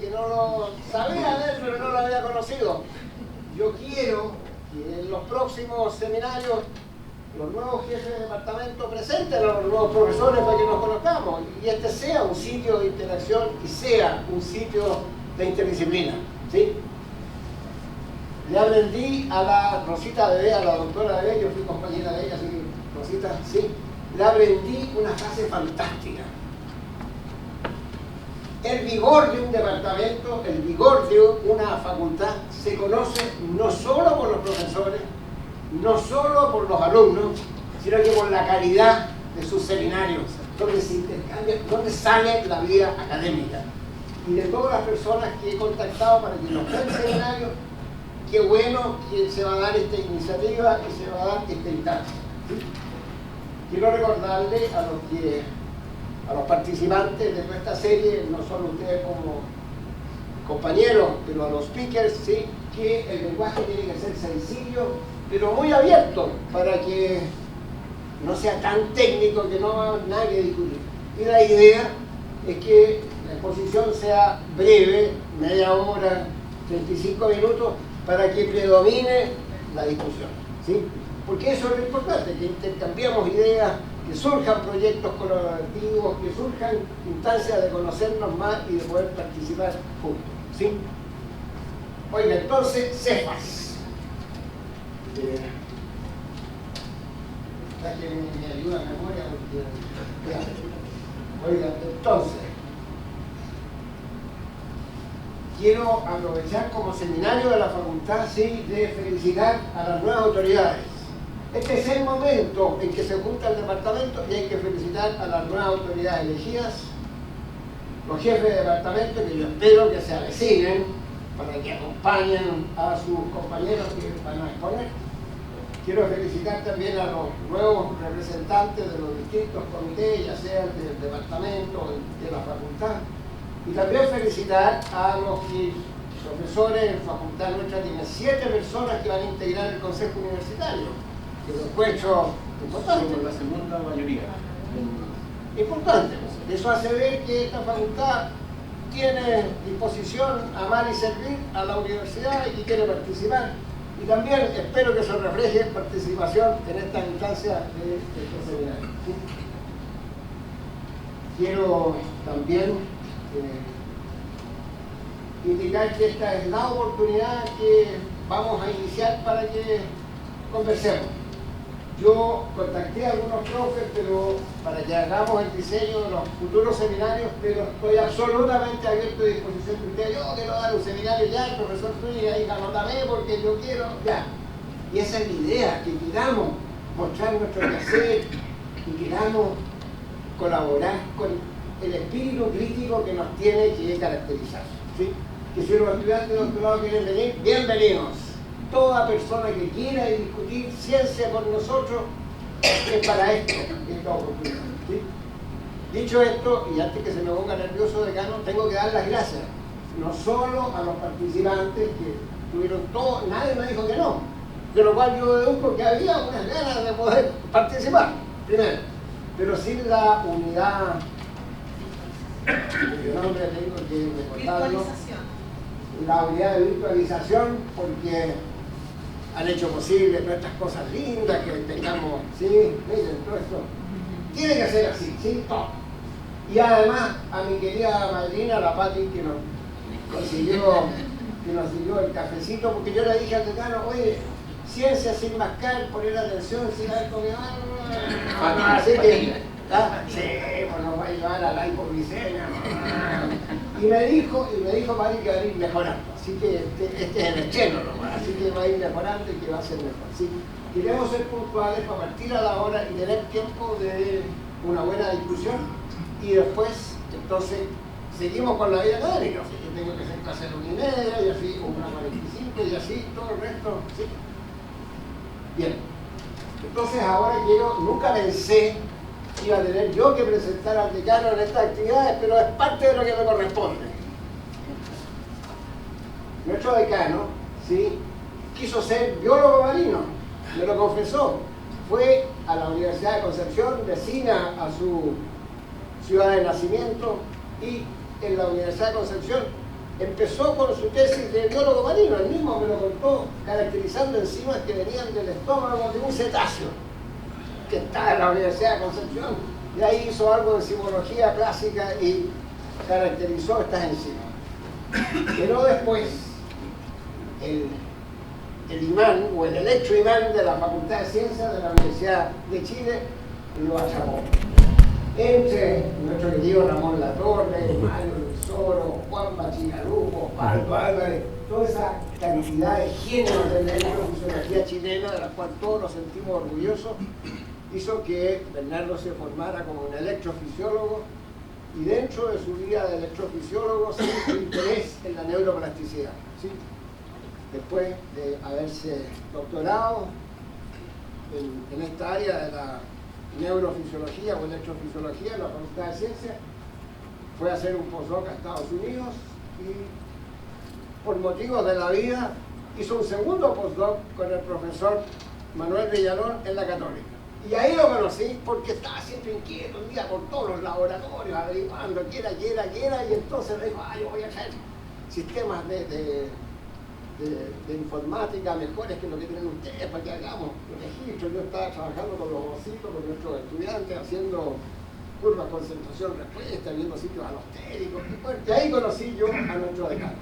que no lo sabía de él, pero no lo había conocido. Yo quiero que en los próximos seminarios los nuevos jefes de departamento presenten a los nuevos profesores para que nos conozcamos y este sea un sitio de interacción y sea un sitio de interdisciplina, ¿sí? Le aprendí a la Rosita Bebé, a la doctora Bebé, yo fui compañera de ella, así que Rosita, sí, le aprendí una frase fantástica. El vigor de un departamento, el vigor de una facultad se conoce no solo por los profesores, no solo por los alumnos, sino que por la calidad de sus seminarios, donde se intercambia, donde sale la vida académica. Y de todas las personas que he contactado para que nos den seminarios, qué bueno que se va a dar esta iniciativa y se va a dar esta instancia. ¿Sí? Quiero recordarle a los participantes de nuestra serie, no solo ustedes como compañeros, pero a los speakers, ¿sí? Que el lenguaje tiene que ser sencillo, pero muy abierto, para que no sea tan técnico que no haya nada que discutir. Y la idea es que la exposición sea breve, media hora, 35 minutos, para que predomine la discusión, ¿sí? Porque eso es lo importante, que intercambiemos ideas, que surjan proyectos colaborativos, que surjan instancias de conocernos más y de poder participar juntos, ¿sí? Oiga, entonces, Cefas. Que me ayuda a memoria porque... Oiga, entonces, quiero aprovechar como seminario de la facultad, sí, de felicitar a las nuevas autoridades. Este es el momento en que se junta el departamento y hay que felicitar a las nuevas autoridades elegidas, los jefes de departamento, que yo espero que se avecinen para que acompañen a sus compañeros que van a exponer. Quiero felicitar también a los nuevos representantes de los distintos comités, ya sea del departamento o de la facultad. Y también felicitar a los profesores en facultad nuestra. Tiene 7 personas que van a integrar el consejo universitario, que lo encuentro importante. Somos la segunda mayoría. Importante. Eso hace ver que esta facultad tiene disposición a amar y servir a la universidad y que quiere participar. Y también espero que se refleje participación en esta instancia de este seminario. ¿Sí? Quiero también indicar que esta es la oportunidad que vamos a iniciar para que conversemos. Yo contacté a algunos profes, pero para que hagamos el diseño de los futuros seminarios, pero estoy absolutamente abierto y disposición de ustedes. Yo quiero dar un seminario ya, el profesor Zúñiga, ahí anótame porque yo quiero, ya. Y esa es la idea, que queramos mostrar nuestro quehacer y queramos colaborar con el espíritu crítico que nos tiene que caracterizar, ¿sí? Que si los estudiantes de doctorado quieren venir, bienvenidos. Toda persona que quiera discutir ciencia con nosotros es para esta oportunidad, ¿sí? Dicho esto, y antes que se me ponga nervioso decano, tengo que dar las gracias, no solo a los participantes que tuvieron todo, nadie me dijo que no, de lo cual yo deduzco que había unas ganas de poder participar, primero, pero sin la unidad, el nombre tengo que recordarlo, la unidad de virtualización, porque han hecho posible todas estas cosas lindas que tengamos, sí, miren, todo esto tiene que ser así, sí, todo. Y además a mi querida madrina, la Pati, que nos consiguió el cafecito, porque yo le dije al decano, oye, ciencia sin mascar, poner atención sin haber comido algo, así que, ¿ah? Sí, pues nos va a llevar a la hipoglicemia. Y me dijo Pati que va a ir mejorando. Así que este es el estreno nomás, así que va a ir mejorando y que va a ser mejor. ¿Sí? Queremos ser puntuales para partir a la hora y tener tiempo de una buena discusión y después, entonces, seguimos con la vida académica. Así que tengo que hacer clase a la 1:30 y así, o 1:45 y así, todo el resto. ¿Sí? Bien. Entonces ahora nunca pensé que iba a tener yo que presentar al decano en estas actividades, pero es parte de lo que me corresponde. Nuestro decano, ¿sí?, quiso ser biólogo marino, me lo confesó. Fue a la Universidad de Concepción, vecina a su ciudad de nacimiento, y en la Universidad de Concepción empezó con su tesis de biólogo marino, él mismo me lo contó, caracterizando enzimas que venían del estómago de un cetáceo que está en la Universidad de Concepción, y ahí hizo algo de enzimología clásica y caracterizó estas enzimas. Pero después, el imán o el electroimán de la Facultad de Ciencias de la Universidad de Chile lo atrapó. Entre nuestro querido Ramón Latorre, Mario Luzoro, Juan Bachigalupo, Pablo Álvarez, toda esa cantidad de genios de la electrofisiología chilena, de la cual todos nos sentimos orgullosos, hizo que Bernardo se formara como un electrofisiólogo, y dentro de su vida de electrofisiólogo siempre interés en la neuroplasticidad, ¿sí? Después de haberse doctorado en esta área de la neurofisiología o electrofisiología en la Facultad de Ciencias, fue a hacer un postdoc a Estados Unidos y por motivos de la vida hizo un segundo postdoc con el profesor Manuel Villalón en la Católica. Y ahí lo conocí porque estaba siempre inquieto, un día por todos los laboratorios, averiguando qué era, y entonces me dijo, yo voy a hacer sistemas de informática mejores que lo que tienen ustedes para que hagamos registros. Yo estaba trabajando con los ositos, con nuestros estudiantes, haciendo curvas concentración-respuesta, viendo sitios alostéricos. Y ahí conocí yo a nuestro decano.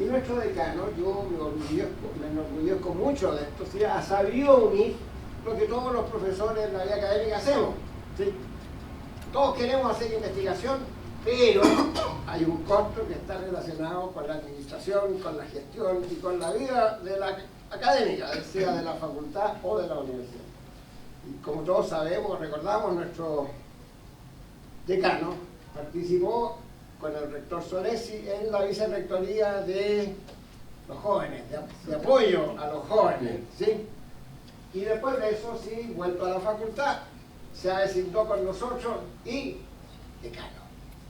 Y nuestro decano, yo me enorgullezco mucho de esto, ¿sí? Ha sabido unir lo que todos los profesores en la vida académica hacemos, ¿sí? Todos queremos hacer investigación, pero hay un costo que está relacionado con la administración, con la gestión y con la vida de la académica, sea de la facultad o de la universidad. Y como todos sabemos, recordamos, nuestro decano participó con el rector Solesi en la vicerrectoría de los jóvenes, de apoyo a los jóvenes, ¿sí? Y después de eso, sí, vuelto a la facultad, se designó con nosotros y decano.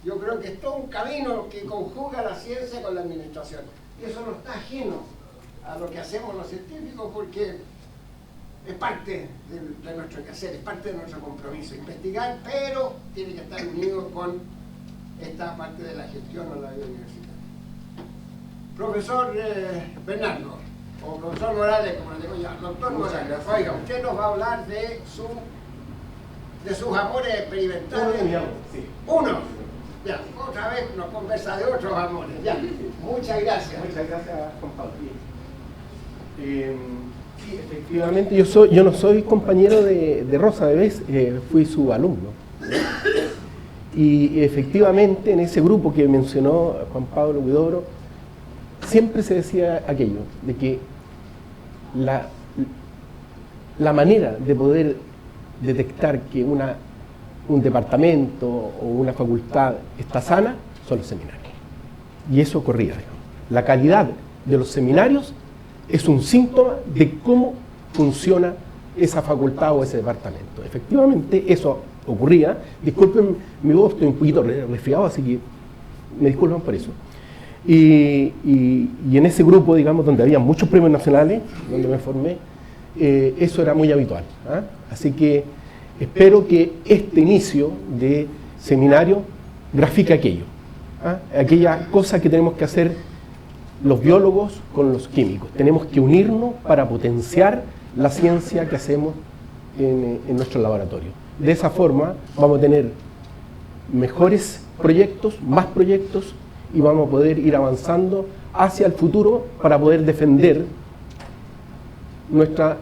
Yo creo que es todo un camino que conjuga la ciencia con la administración. Y eso no está ajeno a lo que hacemos los científicos, porque es parte de nuestro quehacer, es parte de nuestro compromiso. Investigar, pero tiene que estar unido con esta parte de la gestión en la vida universitaria. Profesor Bernardo, o profesor Morales, como le digo yo, doctor Morales, oiga, usted nos va a hablar de sus amores experimentales. Uno. Ya, otra vez nos conversa de otros amores. Ya, muchas gracias. Muchas gracias, Juan Pablo. Sí, efectivamente, yo no soy compañero de Rosa Bebés, fui su alumno. Y efectivamente en ese grupo que mencionó Juan Pablo Huidobro, siempre se decía aquello, de que la manera de poder detectar que un departamento o una facultad está sana son los seminarios. Y eso ocurría, digamos. La calidad de los seminarios es un síntoma de cómo funciona esa facultad o ese departamento. Efectivamente, eso ocurría. Disculpen, mi voz, estoy un poquito resfriado, así que me disculpan por eso. Y en ese grupo, digamos, donde había muchos premios nacionales, donde me formé, eso era muy habitual, ¿eh? Así que espero que este inicio de seminario grafique aquello, ¿eh? Aquella cosa que tenemos que hacer los biólogos con los químicos. Tenemos que unirnos para potenciar la ciencia que hacemos en nuestro laboratorio. De esa forma vamos a tener mejores proyectos, más proyectos, y vamos a poder ir avanzando hacia el futuro para poder defender nuestra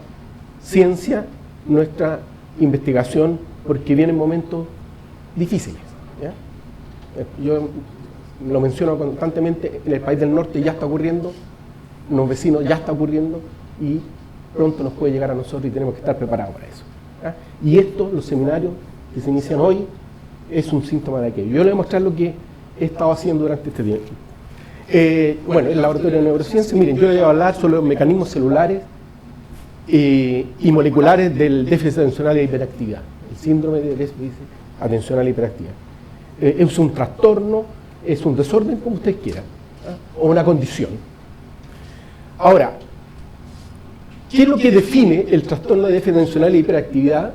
ciencia, nuestra investigación, porque vienen momentos difíciles, ¿ya? Yo lo menciono constantemente, en el país del norte ya está ocurriendo, en los vecinos ya está ocurriendo, y pronto nos puede llegar a nosotros y tenemos que estar preparados para eso, ¿ya? Y esto, los seminarios que se inician hoy, es un síntoma de aquello. Yo le voy a mostrar lo que he estado haciendo durante este tiempo. Bueno, el laboratorio de neurociencia, miren, yo le voy a hablar sobre los mecanismos celulares y moleculares del déficit atencional e hiperactividad, el síndrome de déficit atencional e hiperactividad. Es un trastorno, es un desorden, como usted quiera, ¿eh? O una condición. Ahora, ¿qué es lo que define el trastorno de déficit atencional e hiperactividad?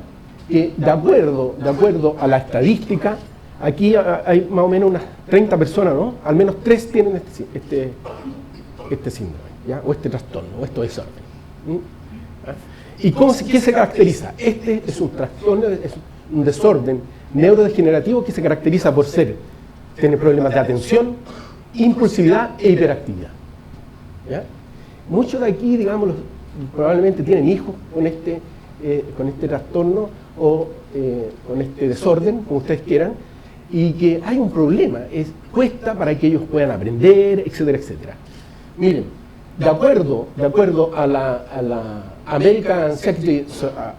Que de acuerdo a la estadística, Aquí hay más o menos unas 30 personas, ¿no? Al menos 3 tienen este síndrome, ¿ya? O este trastorno, o este desorden. ¿Y qué se caracteriza? Este es un trastorno, es un desorden neurodegenerativo que se caracteriza por tener problemas de atención, impulsividad e hiperactividad. ¿Ya? Muchos de aquí, digamos, probablemente tienen hijos con este trastorno o con este desorden, como ustedes quieran, y que hay un problema, cuesta para que ellos puedan aprender, etcétera, etcétera. Miren, de acuerdo a la American Psychiatric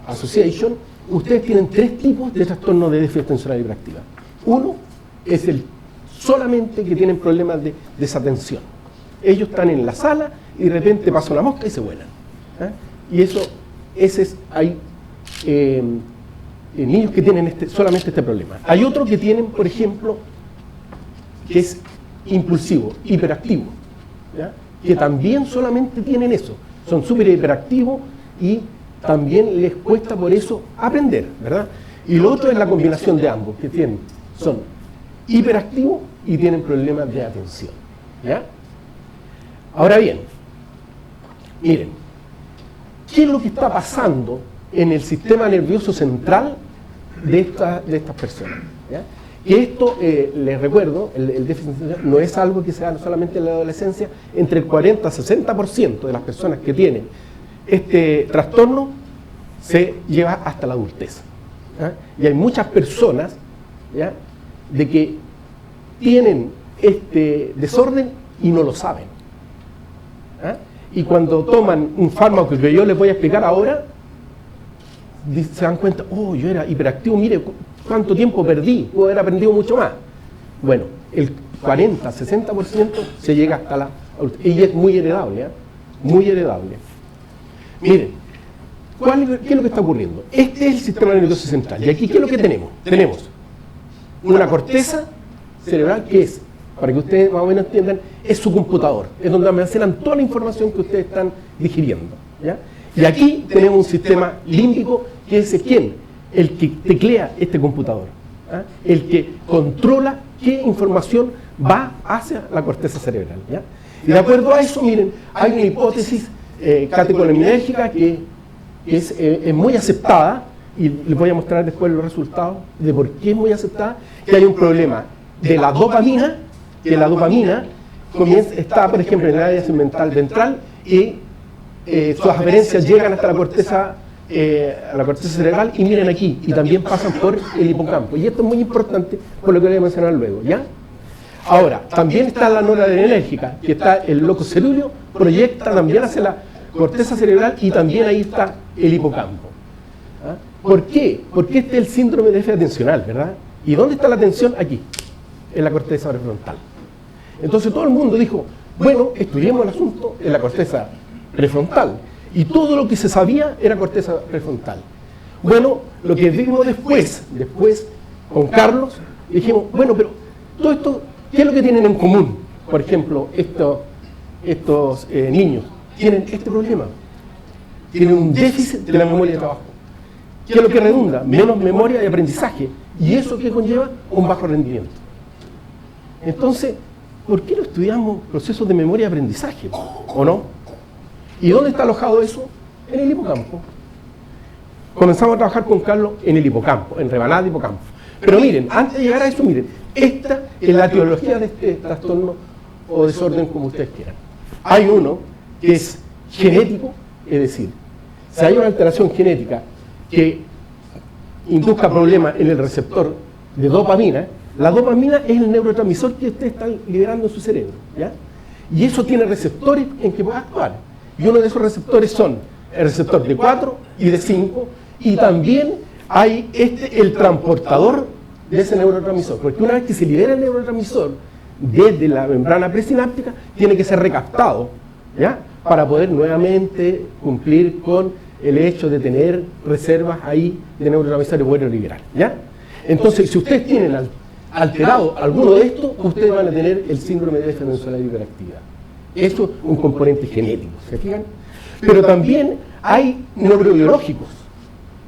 Association, ustedes tienen 3 tipos de trastorno de déficit atencional hiperactiva. Uno es solamente que tienen problemas de desatención. Ellos están en la sala y de repente pasa una mosca y se vuelan. Y hay niños que tienen solamente este problema. Hay otros que tienen, por ejemplo, que es impulsivo, hiperactivo, ¿ya? Que también solamente tienen eso. Son súper hiperactivos y también les cuesta por eso aprender, ¿verdad? Y lo otro es la combinación de ambos, que son hiperactivos y tienen problemas de atención, ¿ya? Ahora bien, miren, ¿qué es lo que está pasando en el sistema nervioso central de estas personas? ¿Ya? Que esto, les recuerdo, el déficit atencional no es algo que se da solamente en la adolescencia. Entre el 40 y 60% de las personas que tienen este trastorno se lleva hasta la adultez. ¿Ya? Y hay muchas personas, ¿ya?, de que tienen este desorden y no lo saben. ¿Ya? Y cuando toman un fármaco que yo les voy a explicar ahora, se dan cuenta, oh, yo era hiperactivo, mire cuánto tiempo perdí, puedo haber aprendido mucho más. Bueno, el 40, 60% se llega hasta la adultez. Y es muy heredable, ¿eh? Muy heredable. Miren, ¿qué es lo que está ocurriendo? Este es el sistema nervioso central. Y aquí, ¿qué es lo que tenemos? Tenemos una corteza cerebral que es, para que ustedes más o menos entiendan, es su computador. Es donde almacenan toda la información que ustedes están digiriendo, ¿ya? Y aquí tenemos un sistema límbico que es ¿quién? El que teclea este computador, ¿ah? El que controla qué información va hacia la corteza cerebral, ¿ya? Y de acuerdo a eso, miren, hay una hipótesis catecolinérgica que es muy aceptada, y les voy a mostrar después los resultados de por qué es muy aceptada, que hay un problema de la dopamina, que la dopamina está, por ejemplo, en el área segmental ventral y sus aferencias llegan hasta la corteza cerebral, y miren aquí, y también pasan por el hipocampo. Y esto es muy importante por lo que voy a mencionar luego, ¿ya? Ahora, también está la noradrenérgica, que está el locus cerúleo, proyecta también hacia la corteza cerebral y también ahí está el hipocampo. ¿Ah? ¿Por qué? Porque este es el síndrome de déficit atencional, ¿verdad? ¿Y dónde está la atención? Aquí, en la corteza prefrontal. Entonces todo el mundo dijo, bueno, estudiemos el asunto en la corteza prefrontal. Y todo lo que se sabía era corteza prefrontal. Bueno, lo que vimos después con Carlos, dijimos, bueno, pero todo esto, ¿qué es lo que tienen en común? Por ejemplo, estos niños tienen este problema. Tienen un déficit de la memoria de trabajo. ¿Qué es lo que redunda? Menos memoria de aprendizaje. ¿Y eso qué conlleva? Un bajo rendimiento. Entonces, ¿por qué no estudiamos procesos de memoria de aprendizaje? ¿O no? ¿Y dónde está alojado eso? En el hipocampo. Comenzamos a trabajar con Carlos en el hipocampo, en rebanada de hipocampo. Pero miren, antes de llegar a eso, miren, esta es la etiología de este trastorno o desorden, como ustedes quieran. Hay uno que es genético, es decir, si hay una alteración genética que induzca problemas en el receptor de dopamina, la dopamina es el neurotransmisor que ustedes están liberando en su cerebro, ¿ya? Y eso tiene receptores en que puede actuar. Y uno de esos receptores son el receptor de 4 y de 5, y también hay el transportador de ese neurotransmisor, porque una vez que se libera el neurotransmisor desde la membrana presináptica, tiene que ser recaptado, ¿ya?, para poder nuevamente cumplir con el hecho de tener reservas ahí de neurotransmisores y poderlo liberar, ¿ya? Entonces, si ustedes tienen alterado alguno de estos, ustedes van a tener el síndrome de déficit atencional y hiperactividad. Eso es un componente genético, ¿se fijan? Pero también hay neurobiológicos,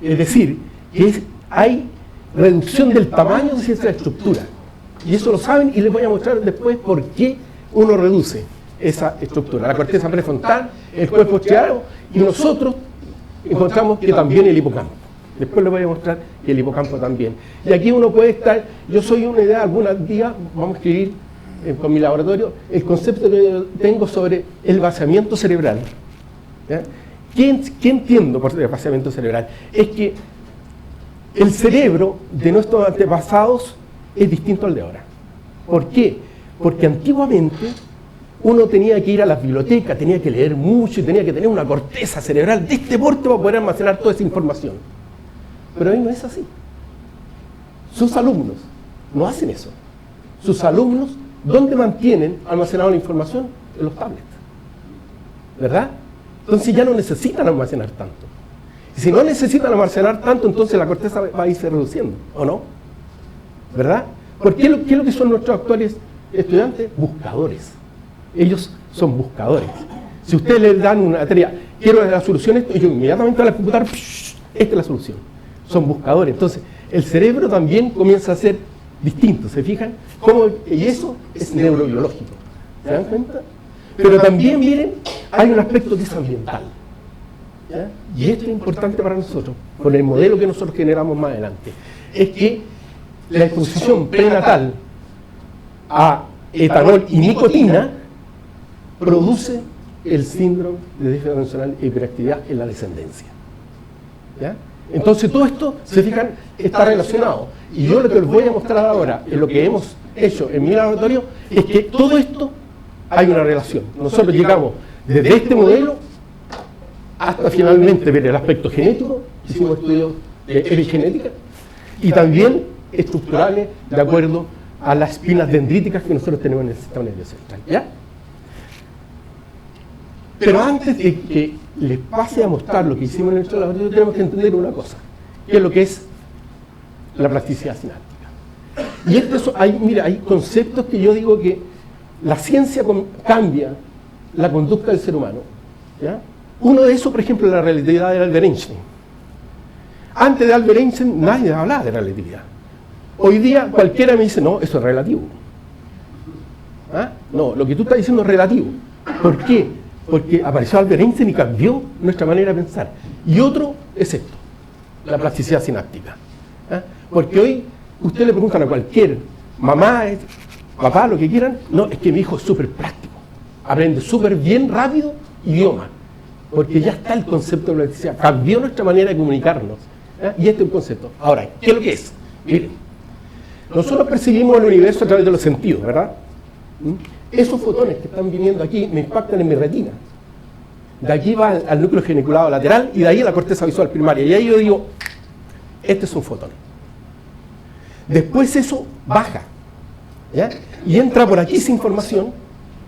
es decir, hay reducción del tamaño de esa estructura. Y eso lo saben y les voy a mostrar después por qué uno reduce esa estructura. La corteza prefrontal, el cuerpo striato, y nosotros encontramos que también el hipocampo. Después les voy a mostrar que el hipocampo también. Y aquí uno puede estar, yo soy una idea, algún día vamos a escribir con mi laboratorio el concepto que yo tengo sobre el vaciamiento cerebral. ¿Ya? ¿Qué entiendo por el vaciamiento cerebral? Es que el cerebro de nuestros antepasados es distinto al de ahora. ¿Por qué? Porque antiguamente uno tenía que ir a las bibliotecas, tenía que leer mucho y tenía que tener una corteza cerebral de este porte para poder almacenar toda esa información. Pero hoy no es así. Sus alumnos no hacen eso. Sus alumnos, ¿dónde mantienen almacenada la información? En los tablets. ¿Verdad? Entonces ya no necesitan almacenar tanto. Y si no necesitan almacenar tanto, entonces la corteza va a irse reduciendo, ¿o no? ¿Verdad? Porque ¿qué es lo que son nuestros actuales estudiantes? Buscadores. Ellos son buscadores. Si ustedes les dan una tarea, quiero la solución a esto, ellos inmediatamente van a computar, esta es la solución. Son buscadores. Entonces, el cerebro también comienza a ser distinto, ¿se fijan? Y eso es neurobiológico. ¿Se dan cuenta? Pero también, miren, hay un aspecto que es ambiental. ¿Ya? Y esto es importante para nosotros, con el modelo que nosotros generamos más adelante. Es que la exposición prenatal a etanol y nicotina produce el síndrome de déficit atencional e hiperactividad en la descendencia. ¿Ya? Entonces todo esto, se fijan, está relacionado. Y yo lo que les voy a mostrar ahora, en lo que hemos hecho en mi laboratorio, es que todo esto hay una relación. Nosotros llegamos desde este modelo hasta finalmente ver el aspecto genético, hicimos estudios de epigenética, y también estructurales de acuerdo a las espinas dendríticas que nosotros tenemos en el sistema nervioso central. ¿Ya? Pero antes de que les pase a mostrar lo que hicimos en nuestro laboratorio, tenemos que entender una cosa, que es lo que es la plasticidad sináptica. Y mira, hay conceptos que yo digo que la ciencia cambia la conducta del ser humano. ¿Ya? Uno de esos, por ejemplo, es la relatividad de Albert Einstein. Antes de Albert Einstein nadie hablaba de relatividad. Hoy día cualquiera me dice, no, eso es relativo. ¿Ah? No, lo que tú estás diciendo es relativo. ¿Por qué? Porque apareció Albert Einstein y cambió nuestra manera de pensar. Y otro es esto, la plasticidad sináptica. ¿Ah? Porque hoy ustedes le preguntan a cualquier mamá, papá, lo que quieran, no, es que mi hijo es súper práctico, aprende súper bien, rápido, idioma. Porque ya está el concepto de plasticidad, cambió nuestra manera de comunicarnos. ¿Ah? Y este es un concepto. Ahora, ¿qué es lo que es? Miren, nosotros percibimos el universo a través de los sentidos, ¿verdad? Esos fotones que están viniendo aquí me impactan en mi retina. De aquí va al núcleo geniculado lateral y de ahí a la corteza visual primaria. Y ahí yo digo, este es un fotón. Después eso baja, ¿ya? Y entra por aquí esa información,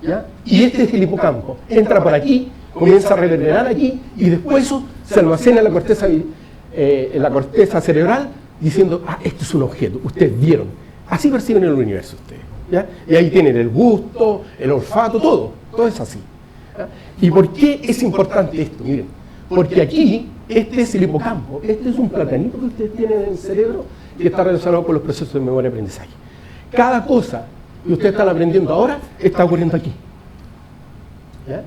¿ya? Y este es el hipocampo. Entra por aquí, comienza a reverberar aquí y después eso se almacena en la corteza cerebral diciendo, este es un objeto, ustedes vieron. Así perciben el universo ustedes. ¿Ya? Y ahí tienen el gusto, el olfato, todo es así. ¿Ya? ¿Y por qué es importante esto? Miren, porque aquí, este es el hipocampo, este es un platanito que ustedes tienen en el cerebro que está relacionado con los procesos de memoria y aprendizaje. Cada cosa que ustedes están aprendiendo ahora está ocurriendo aquí. ¿Ya?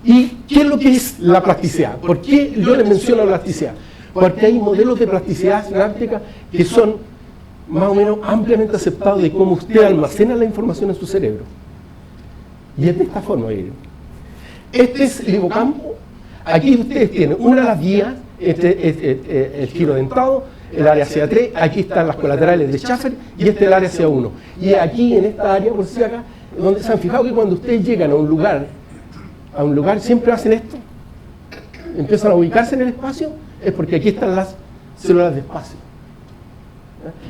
¿Y qué es lo que es la plasticidad? ¿Por qué yo les menciono la plasticidad? Porque hay modelos de plasticidad sináptica que son más o menos ampliamente aceptados de cómo usted almacena la información en su cerebro. Y es de esta forma, miren. Este es el hipocampo. Aquí ustedes tienen una de las vías, el giro dentado, el área CA3, aquí están las colaterales de Schaffer y este es el área CA1. Y aquí en esta área, por si acá, donde se han fijado que cuando ustedes llegan a un lugar siempre hacen esto, empiezan a ubicarse en el espacio, es porque aquí están las células de espacio.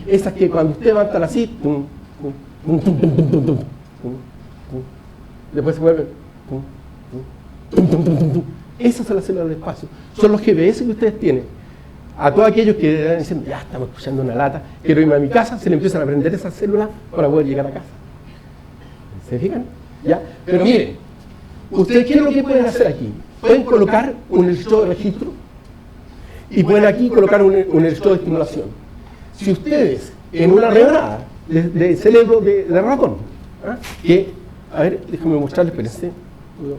Esas que cuando usted levantan así, después se vuelven, esas son las células del espacio, son los GPS que ustedes tienen. A todos aquellos que están diciendo, ya estamos escuchando una lata, quiero irme a mi casa, se le empiezan a prender esas células para poder llegar a casa. ¿Se fijan? ¿Ya? Pero miren, ustedes, ¿qué es lo que pueden hacer aquí? Pueden colocar un electrodo de registro y pueden aquí colocar un electrodo de estimulación. si ustedes en una rebanada de cerebro de ratón, ¿ah? Que, a ver, déjame mostrarles, espérense, puedo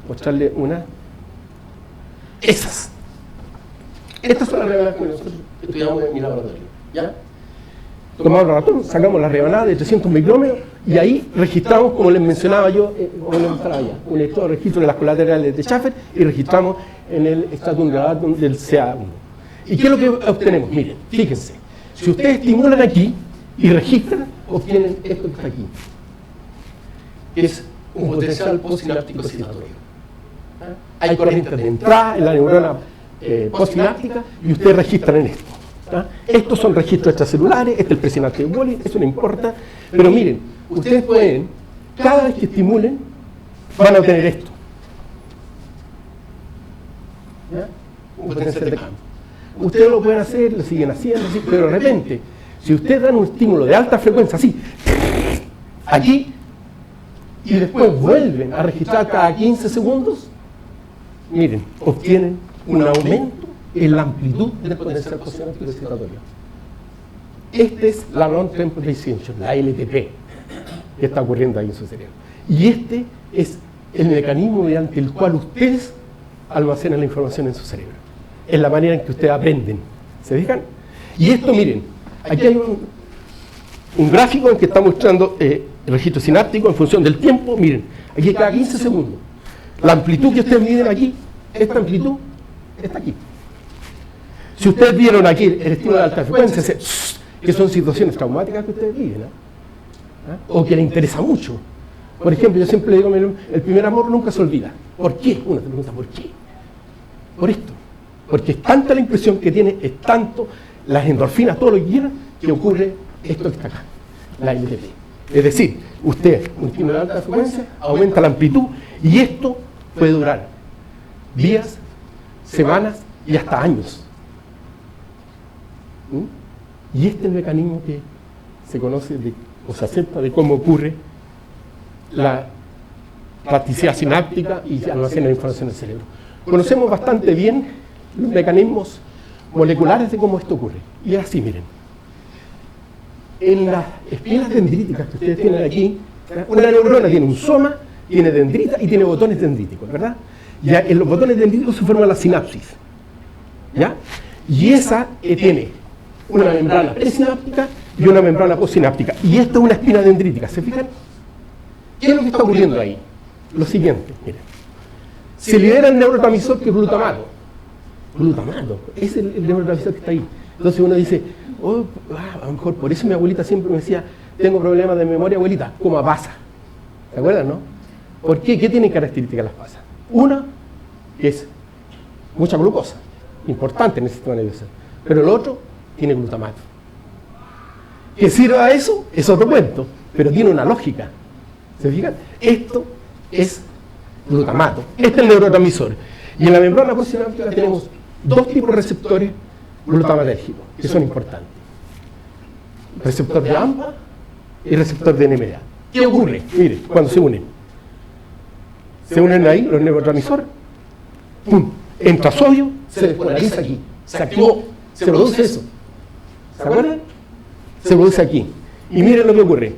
mostrarle una. Estas son las rebanadas que nosotros estudiamos en mi laboratorio, ¿ya? Tomamos el ratón, sacamos la rebanada de 300 micrómetros y ahí registramos, como les mencionaba yo, un lector de registro de las colaterales de Schaffer y registramos en el stratum gradatum del CA1. ¿Y qué es lo que obtenemos? Miren, fíjense, si ustedes estimulan aquí y registran, obtienen esto que está aquí, que es un potencial postsináptico excitatorio. Hay corrientes de entrada en la neurona postsináptica y ustedes registran en esto. Estos son registros extracelulares, este es el presinapse de Woolley, eso no importa, pero miren, ustedes pueden, cada vez que estimulen, van a obtener esto. ¿Ya? Un potencial de campo. Ustedes lo pueden hacer, lo siguen haciendo, así, pero de repente, si ustedes dan un estímulo de alta frecuencia, así, aquí, y después vuelven a registrar cada 15 segundos, miren, obtienen un aumento en la amplitud del potencial postsináptico excitatorio. Esta es la non-temporal excitation, la LTP, que está ocurriendo ahí en su cerebro. Y este es el mecanismo mediante el cual ustedes almacenan la información en su cerebro. Es la manera en que ustedes aprenden. ¿Se fijan? Y esto, miren, aquí hay un gráfico en que está mostrando el registro sináptico en función del tiempo. Miren, aquí cada 15 segundos. La amplitud que ustedes miden aquí, esta amplitud, está aquí. Si ustedes vieron aquí el estímulo de alta frecuencia, que son situaciones traumáticas que ustedes viven, o que les interesa mucho. Por ejemplo, yo siempre digo, el primer amor nunca se olvida. ¿Por qué? Uno se pregunta, ¿por qué? Por esto. Porque es tanta la impresión que tiene, es tanto las endorfinas, todo lo que quieran, que ocurre esto que está acá, la LTP. Es decir, usted, un estímulo de alta frecuencia, aumenta la amplitud, y esto puede durar días, semanas y hasta años. Y este es el mecanismo que se conoce o se acepta de cómo ocurre la plasticidad sináptica y se almacena la información en el cerebro. Conocemos bastante bien los mecanismos moleculares de cómo esto ocurre. Y es así, miren. En las espinas dendríticas que ustedes tienen aquí, una neurona tiene un soma, tiene dendrita y tiene botones dendríticos, ¿verdad? Ya en los botones dendríticos se forma la sinapsis, ¿ya? Y esa tiene una membrana presináptica y una membrana postsináptica. Y esta es una espina dendrítica. ¿Se fijan? ¿Qué es lo que está ocurriendo ahí? Lo siguiente, miren. Se libera el neurotransmisor que es glutamato. Glutamato, es el neurotransmisor que está ahí. Entonces uno dice, a lo mejor por eso mi abuelita siempre me decía, tengo problemas de memoria, abuelita, coma pasa. ¿Se acuerdan, no? ¿Por qué? ¿Qué tienen características las pasas? Una, que es mucha glucosa, importante en el sistema nervioso. Pero el otro, tiene glutamato. ¿Que sirva eso? Es otro cuento, pero tiene una lógica. ¿Se fijan? Esto es glutamato. Este es el neurotransmisor. Y en la membrana postsináptica tenemos dos tipos de receptores glutamatérgicos, que son importantes. Receptor de AMPA y receptor de NMDA. ¿Qué ocurre? Mire, cuando se unen. Se unen ahí los neurotransmisores. ¡Pum! Entra sodio, se despolariza aquí. Se activó. Se produce eso. ¿Se acuerdan? Se produce aquí. Y miren lo que ocurre.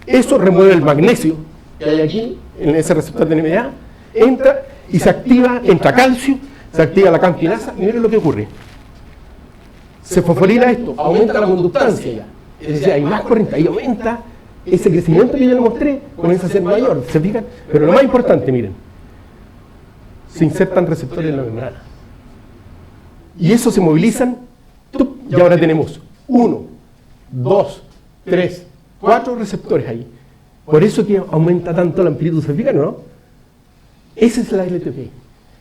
Eso remueve el magnesio que hay aquí, en ese receptor de NMDA, entra y se activa, entra calcio, se activa la campinasa, y miren lo que ocurre. Se fosforila esto, aumenta la conductancia ya. Es decir, hay más corriente, ahí aumenta ese crecimiento que yo les mostré, comienza a ser mayor, ¿se fijan? Pero lo más importante, miren, se insertan receptores en la membrana. Y eso se movilizan, y ahora tenemos 1, 2, 3, 4 receptores ahí. Por eso que aumenta tanto la amplitud, ¿se fijan o no? Esa es la LTP.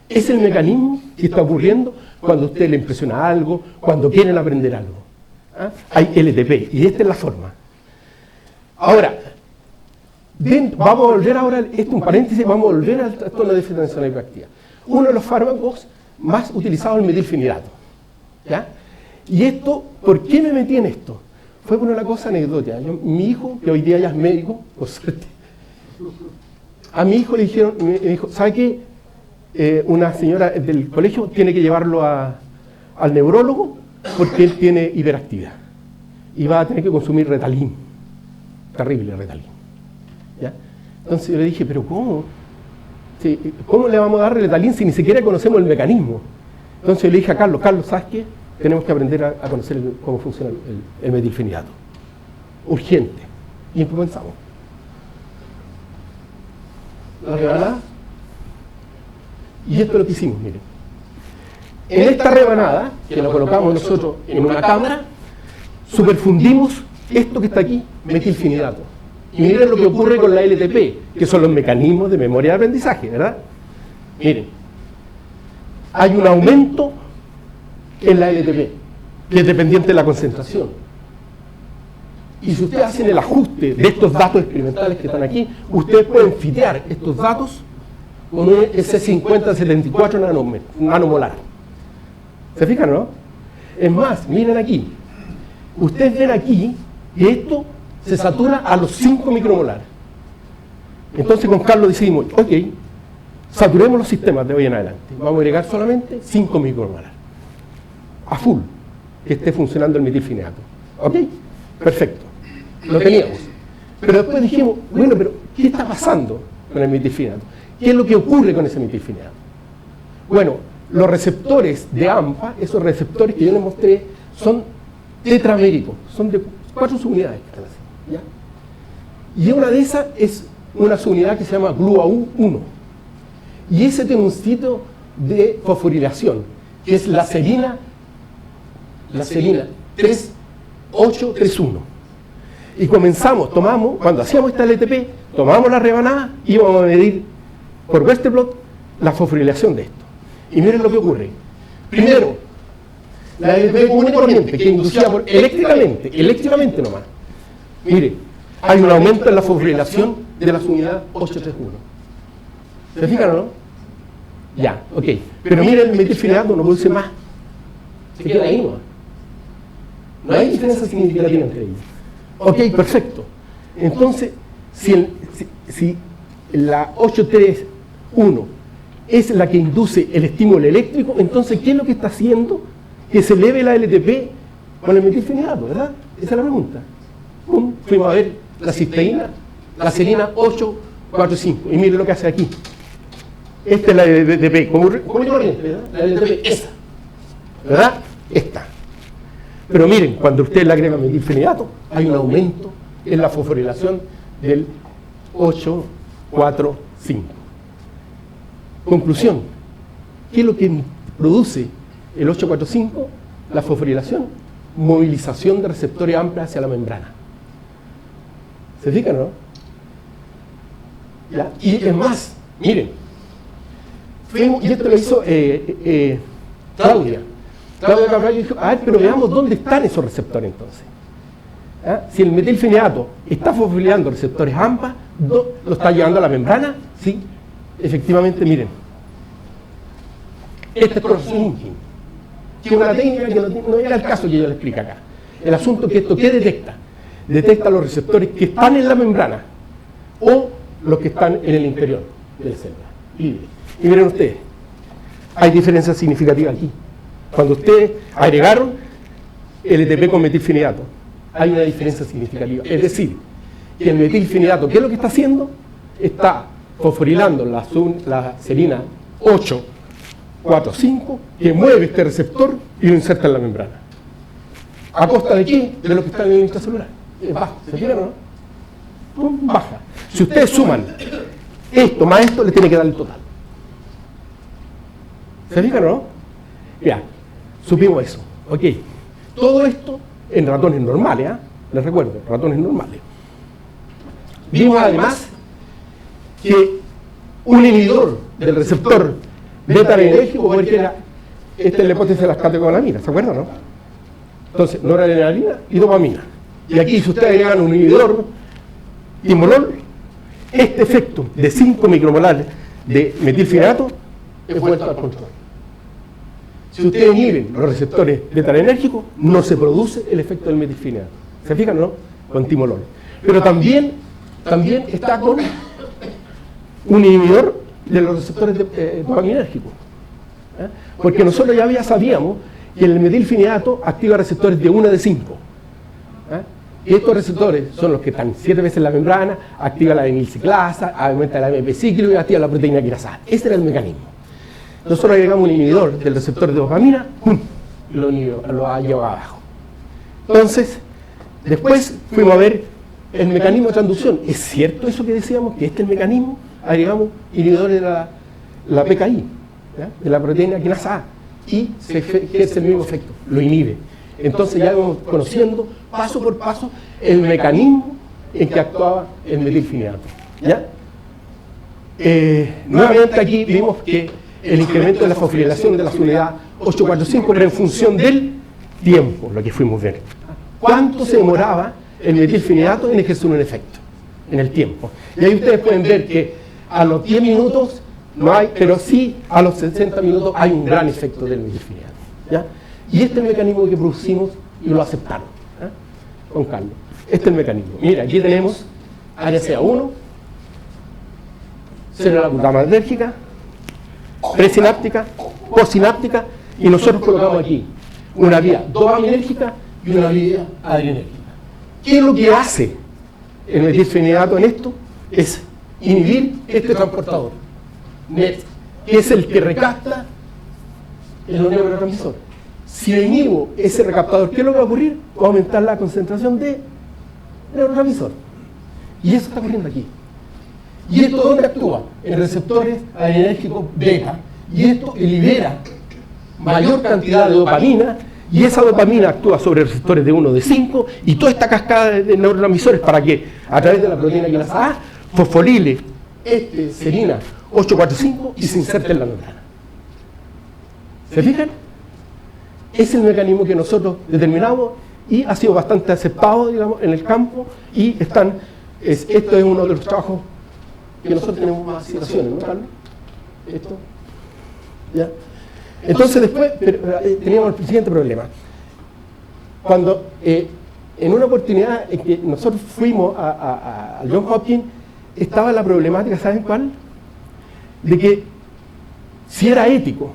Es el mecanismo que está ocurriendo cuando a usted le impresiona algo, cuando quieren aprender algo. ¿Ah? Hay LTP, y esta es la forma. Ahora, vamos a volver ahora, esto es un paréntesis, vamos a volver al trastorno de déficit de atención hiperactiva. Uno de los fármacos más utilizados es el metilfenidato. ¿Ya? Y esto, ¿por qué me metí en esto? Fue por una cosa anecdótica. Mi hijo, que hoy día ya es médico, por suerte, a mi hijo le dijeron, me dijo, ¿sabe qué? Una señora del colegio tiene que llevarlo al neurólogo porque él tiene hiperactividad. y va a tener que consumir Retalin, terrible Retalin. ¿Ya? Entonces yo le dije, pero ¿cómo? Sí, ¿cómo le vamos a dar Retalin si ni siquiera conocemos el mecanismo? Entonces yo le dije a Carlos, ¿sabes qué? Tenemos que aprender a conocer cómo funciona el metilfenidato. Urgente. Y comenzamos. La rebanada. Y esto es lo que hicimos, miren. En esta rebanada, que la colocamos nosotros en una cámara, superfundimos esto que está aquí, metilfenidato. Y miren lo que ocurre con la LTP, que son los mecanismos de memoria de aprendizaje, ¿verdad? Miren, hay un aumento en la LTP, que es dependiente de la concentración. Y si ustedes hacen el ajuste de estos datos experimentales que están aquí, ustedes pueden fitear estos datos con un S50-74 nanomolar. ¿Se fijan, no? Es más, miren aquí. Ustedes ven aquí que esto se satura a los 5 micromolar. Entonces con Carlos decidimos, ok, saturemos los sistemas de hoy en adelante. Vamos a agregar solamente 5 micromolar. A full, que esté funcionando el metilfenidato. ¿Ok? Perfecto. Lo teníamos. Pero después dijimos, bueno, pero ¿qué está pasando con el metilfenidato? ¿Qué es lo que ocurre con ese metilfenidato? Bueno, los receptores de AMPA, esos receptores que yo les mostré, son tetraméricos, son de 4 subunidades. ¿Ya? Y una de esas es una subunidad que se llama GluAU1. Y ese tiene un sitio de fosforilación, que es la serina 3831. Y comenzamos, cuando hacíamos esta LTP, tomamos la rebanada y íbamos a medir por Westerblot la fosforilación de esto. Y miren lo que ocurre. Primero, la LTP común y corriente, que inducía eléctricamente nomás. Mire, hay un aumento en la fosforilación de la unidad 831. ¿Se fijan o no? Ya, ok. Pero miren, el metilfenidato no produce más. Se queda ahí nomás. No hay diferencia significativa entre ellos. Ok, perfecto. Entonces, si la 831 es la que induce el estímulo eléctrico, entonces, ¿qué es lo que está haciendo que se eleve la LTP con el metilfenidato, verdad? Esa es la pregunta. Fuimos a ver la cisteína, la serina 845, y miren lo que hace aquí. Esta es la LTP, como corriente, ¿verdad? La LTP, esa, ¿verdad? Esta. Pero miren, cuando usted le agrega metilfenidato, hay un aumento en la fosforilación del 845. Conclusión, ¿qué es lo que produce el 845? La fosforilación, movilización de receptores AMPA hacia la membrana. ¿Se fijan, no? ¿Ya? Y es más, miren, y esto lo hizo Claudia Cabral dijo, a ver, pero veamos dónde están esos receptores entonces. ¿Ah? Si el metilfenidato está fosforilando receptores AMPA, ¿lo está llevando a la membrana? Sí, efectivamente, miren. Este es cross-linking, que es una técnica que no era el caso que yo le explico acá. El asunto es que esto, ¿qué detecta? Detecta los receptores que están en la membrana o los que están en el interior de la célula. Y miren ustedes, hay diferencias significativas aquí. Cuando ustedes agregaron LTP con metilfenidato, hay una diferencia significativa. Es decir, que el metilfenidato, ¿qué es lo que está haciendo? Está fosforilando la serina 845, que mueve este receptor y lo inserta en la membrana. ¿A costa de qué? De lo que está en el intracelular. Baja, ¿se fijan o no? Pum, baja. Si ustedes suman esto más esto, le tiene que dar el total. ¿Se fijan o no? Ya, supimos eso. Ok. Todo esto en ratones normales, ¿eh? Les recuerdo, ratones normales. Vimos además que un inhibidor del receptor beta-adrenérgico, porque esta es la hipótesis de las catecolaminas, ¿se acuerdan, no? Entonces, noradrenalina y dopamina. Y aquí, si ustedes agregan un inhibidor timolol, este efecto de 5 micromolar de metilfenidato es vuelto al control. Si ustedes inhiben los receptores beta-adrenérgicos, no se produce el efecto del metilfenidato. ¿Se fijan, no? Con timolol. Pero también está con un inhibidor de los receptores dopaminérgicos. ¿Eh? Porque nosotros ya sabíamos que el metilfenidato activa receptores de 1 de 5. Y estos receptores son los que están 7 veces en la membrana, activa la vinilciclasa, aumenta la AMP cíclico y activa la proteína quinasa. Ese era el mecanismo. Nosotros agregamos un inhibidor del receptor de dopamina, ¡pum!, y lo ha llevado abajo. Entonces, después fuimos a ver el mecanismo de transducción. ¿Es cierto eso que decíamos, que este es el mecanismo? Agregamos inhibidores de la PKI, ¿ya?, de la proteína quinasa A, y se ejerce el mismo efecto, lo inhibe. Entonces ya vamos conociendo paso por paso el mecanismo en que actuaba el metilfenidato, ¿ya? Nuevamente aquí vimos que el incremento de la fosforilación de la unidad 845 era en función del tiempo, lo que fuimos viendo. ¿Cuánto se demoraba el metilfenidato en ejercer un efecto? En el tiempo. Y ahí ustedes pueden ver que a los 10 minutos no hay, pero sí a los 60 minutos hay un gran efecto del metilfenidato, ¿ya? Y este es el mecanismo que producimos y lo aceptaron, ¿eh?, con Carlos. Este es el mecanismo. Mira, aquí tenemos área CA1, célula glutamatérgica, presináptica, postsináptica, y nosotros colocamos aquí una vía dopaminérgica y una vía adrenérgica. ¿Qué es lo que hace el metilfenidato en esto? Es inhibir este transportador, NET, que es el que recapta el neurotransmisor. Si inhibo ese recaptador, ¿qué es lo que va a ocurrir? Va a aumentar la concentración de neurotransmisor. Y eso está ocurriendo aquí. ¿Y esto dónde actúa? En receptores adrenérgicos beta. Y esto libera mayor cantidad de dopamina, y esa dopamina actúa sobre receptores de 1, de 5, y toda esta cascada de neurotransmisores para que, a través de la proteína quinasa A, fosforile serina 845 y se inserte en la membrana. ¿Se fijan? Es el mecanismo que nosotros determinamos y ha sido bastante aceptado, digamos, en el campo, y esto es uno de los trabajos que nosotros tenemos más citaciones, ¿no, Carlos? Esto, ¿ya? Entonces después teníamos el siguiente problema. Cuando en una oportunidad en que nosotros fuimos a Johns Hopkins, estaba la problemática, ¿saben cuál? De que si era ético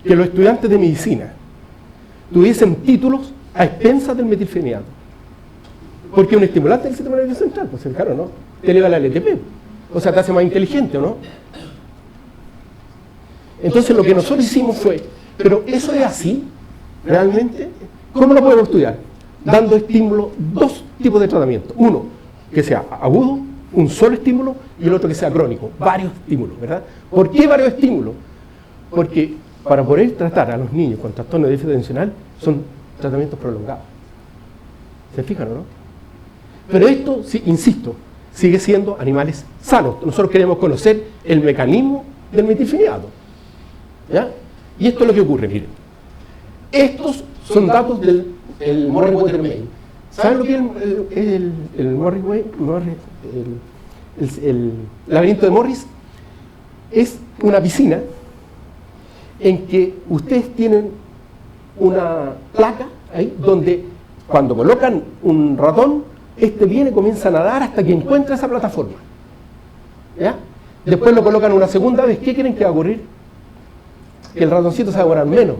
que los estudiantes de medicina tuviesen títulos a expensas del metilfenidato, porque un estimulante del sistema nervioso central, pues claro, ¿no? Te eleva la LTP, o sea, te hace más inteligente, ¿o no? Entonces lo que nosotros hicimos fue, pero eso es así, realmente, ¿cómo lo podemos estudiar? Dando estímulo, 2 tipos de tratamiento, uno que sea agudo, un solo estímulo, y el otro que sea crónico, varios estímulos, ¿verdad? ¿Por qué varios estímulos? Porque para poder tratar a los niños con trastorno de déficit atencional son tratamientos prolongados. ¿Se fijan o no? Pero esto, sí, insisto, sigue siendo animales sanos. Nosotros queremos conocer el mecanismo del metilfenidato, ¿ya? Y esto es lo que ocurre, miren. Estos son datos del Morris-Watermain. ¿Saben lo que es el el laberinto de Morris? Es una piscina en que ustedes tienen una placa ahí donde cuando colocan un ratón, viene, comienza a nadar hasta que encuentra esa plataforma, ¿ya? Después lo colocan una segunda vez. ¿Qué creen que va a ocurrir? Que el ratoncito se va a demorar menos.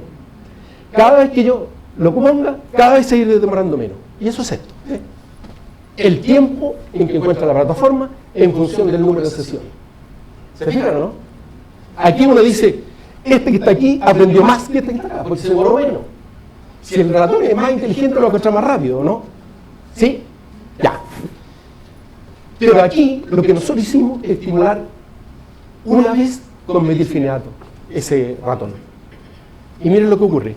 Cada vez que yo lo ponga, cada vez se irá demorando menos. Y eso es esto, ¿eh? El tiempo en que encuentra la plataforma en función del número de sesiones. ¿Se fijan o no? Aquí uno dice, este que está aquí aprendió más que este que está acá, porque se demoró menos. Si el ratón es más inteligente, lo va a encontrar más rápido, ¿no? ¿Sí? Ya. Pero aquí lo que nosotros hicimos es estimular una vez con metilfenidato ese ratón. Y miren lo que ocurre.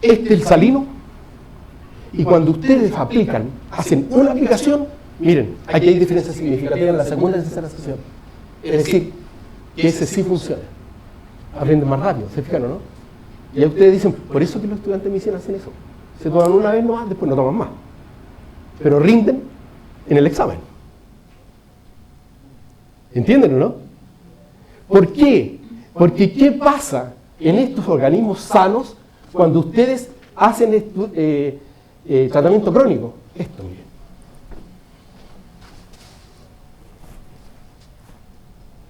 Este es el salino, y cuando ustedes hacen una aplicación, miren, aquí hay diferencia significativa en la segunda y tercera sesión. Es decir, que ese sí funciona. Aprenden más rápido, ¿se fijan o no? Y ahí ustedes dicen, por eso que los estudiantes de medicina hacen eso. Se toman una vez nomás, después no toman más. Pero rinden en el examen. ¿Entienden o no? ¿Por qué? Porque ¿qué pasa en estos organismos sanos cuando ustedes hacen tratamiento crónico? Esto, miren.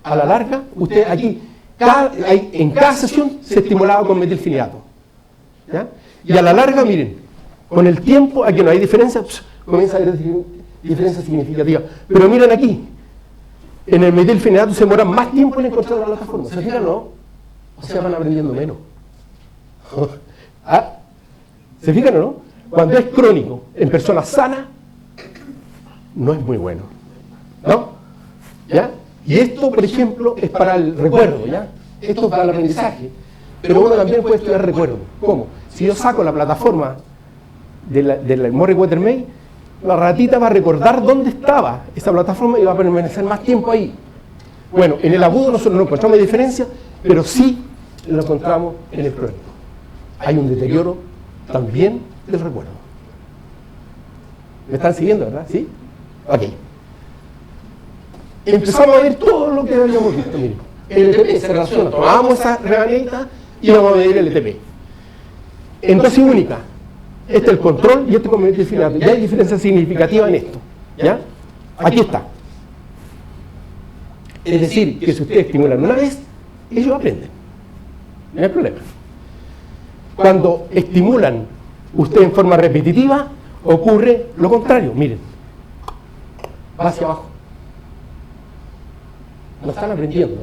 A la larga, usted aquí, en cada sesión se estimulaba con metilfenidato, ¿ya? Y a la larga, miren, Con el tiempo, aquí no hay diferencia, comienza a haber diferencias significativas. Pero miren aquí, en el metilfenidato se demora más tiempo en encontrar la plataforma. ¿Se fijan, no? O sea, van aprendiendo menos. ¿Ah? ¿Se fijan o no? Cuando es crónico, en personas sanas, no es muy bueno. ¿No? ¿Ya? Y esto, por ejemplo, es para el recuerdo, ¿ya? Esto es para el aprendizaje. Pero uno también puede estudiar recuerdo. ¿Cómo? Si yo saco la plataforma de la Merriweather-May, la ratita va a recordar dónde estaba esa plataforma y va a permanecer más tiempo ahí. Bueno, en el agudo nosotros no encontramos diferencia, pero sí lo encontramos en el crónico. Hay un deterioro también del recuerdo. ¿Me están siguiendo, verdad? ¿Sí? Ok. Empezamos a ver todo lo que habíamos visto. Miren, el LTP se relaciona. Tomamos esa rebaneta y vamos a medir el LTP. En dosis única. Este es el control y este es el metilfenidato. Ya hay diferencia significativa en esto. ¿Ya? Aquí está. Es decir, que si ustedes estimulan una vez, ellos aprenden. No hay problema. Cuando estimulan ustedes en forma repetitiva, ocurre lo contrario. Miren, va hacia abajo. No están aprendiendo.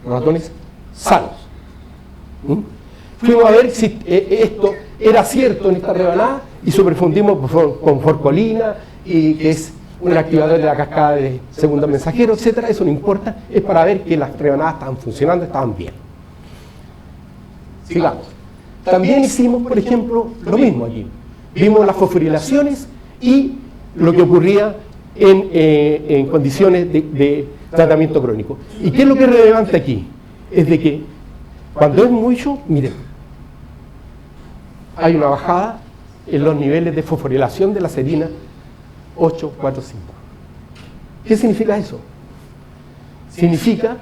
Ratones sanos. Fuimos a ver si esto era cierto en esta rebanada y superfundimos con forcolina, y que es un activador de la cascada de segundo mensajero, etcétera. Eso no importa, es para ver que las rebanadas estaban funcionando, estaban bien. Sigamos. También hicimos, por ejemplo, lo mismo aquí. Vimos las fosforilaciones y lo que ocurría en condiciones de tratamiento crónico. ¿Y qué es lo que es relevante aquí? Es de que cuando es mucho, miren, hay una bajada en los niveles de fosforilación de la serina 845. ¿Qué significa eso? Significa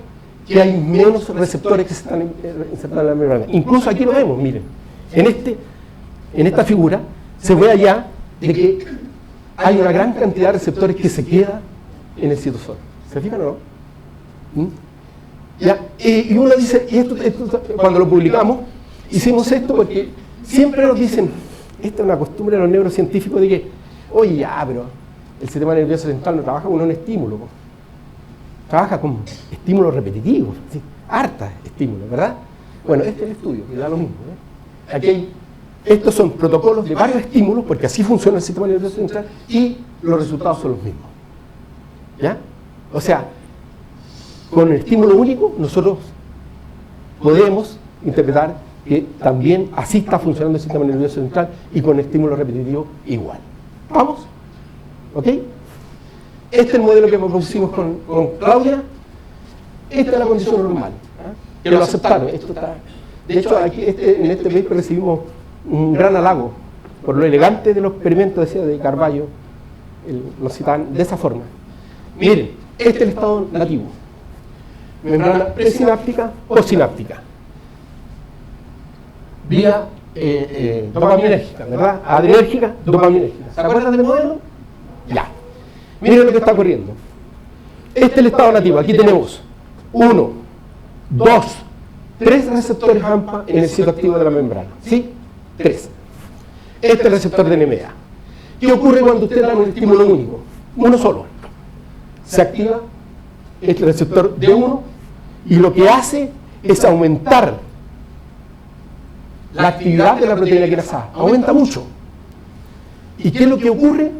que hay menos receptores que se están insertando en la membrana. Incluso aquí lo vemos, miren, en esta figura se ve allá de que hay una gran cantidad de receptores que se queda en el citosol. ¿Se fijan o no? ¿Ya? Y uno dice, y esto, cuando lo publicamos, hicimos esto porque siempre nos dicen, esta es una costumbre de los neurocientíficos de que, oye, ya, pero el sistema nervioso central no trabaja con un estímulo, trabaja con estímulos repetitivos, ¿sí? Harta estímulos, ¿verdad? Bueno, este es el estudio, que da lo mismo. Aquí estos son protocolos de varios estímulos, porque así funciona el sistema nervioso central, y los resultados son los mismos. ¿Ya? O sea, con el estímulo único, nosotros podemos interpretar que también así está funcionando el sistema nervioso central, y con estímulo repetitivo igual. ¿Vamos? ¿Ok? Este es el modelo que propusimos con Claudia. Esta es la condición normal. ¿Eh? Que lo aceptaron. Esto está, de hecho, aquí en este paper recibimos un gran halago por lo elegante de los experimentos, decía, de Carballo. Lo citaban de esa forma. Miren, este es el estado nativo. Membrana presináptica o sináptica. Vía dopaminérgica, ¿verdad? Adrenérgica, dopaminérgica. ¿Se acuerdan del modelo? Ya. Miren lo que está ocurriendo. Este es el estado nativo. Aquí tenemos 1, 2, 3 receptores AMPA en el sitio activo de la membrana. ¿Sí? 3. Este es el receptor de NMDA. ¿Qué ocurre cuando usted da un estímulo único? Uno solo. Se activa este receptor D1 y lo que hace es aumentar la actividad de la proteína quinasa. Aumenta mucho. ¿Y qué es lo que ocurre?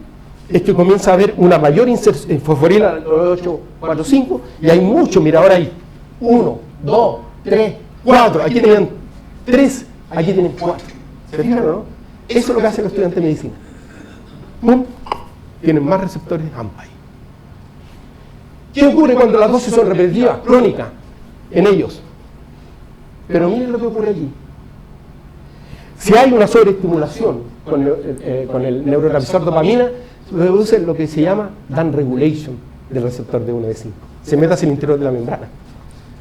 Es que comienza a haber una mayor inserción fosforila 845 y hay mucho. Mira, ahora hay 1, 2, 3, 4. Aquí tenían 3, aquí tienen 4. ¿Se fijan o no? Eso es lo que hacen los estudiantes de medicina. ¡Pum! Tienen más receptores AMPA. ¿Qué ocurre cuando las dosis son repetitivas, crónicas, en ellos? Pero miren lo que ocurre aquí. Si hay una sobreestimulación con el neurotransmisor dopamina, se produce lo que se llama down regulation del receptor de 1D5. Se mete hacia el interior de la membrana.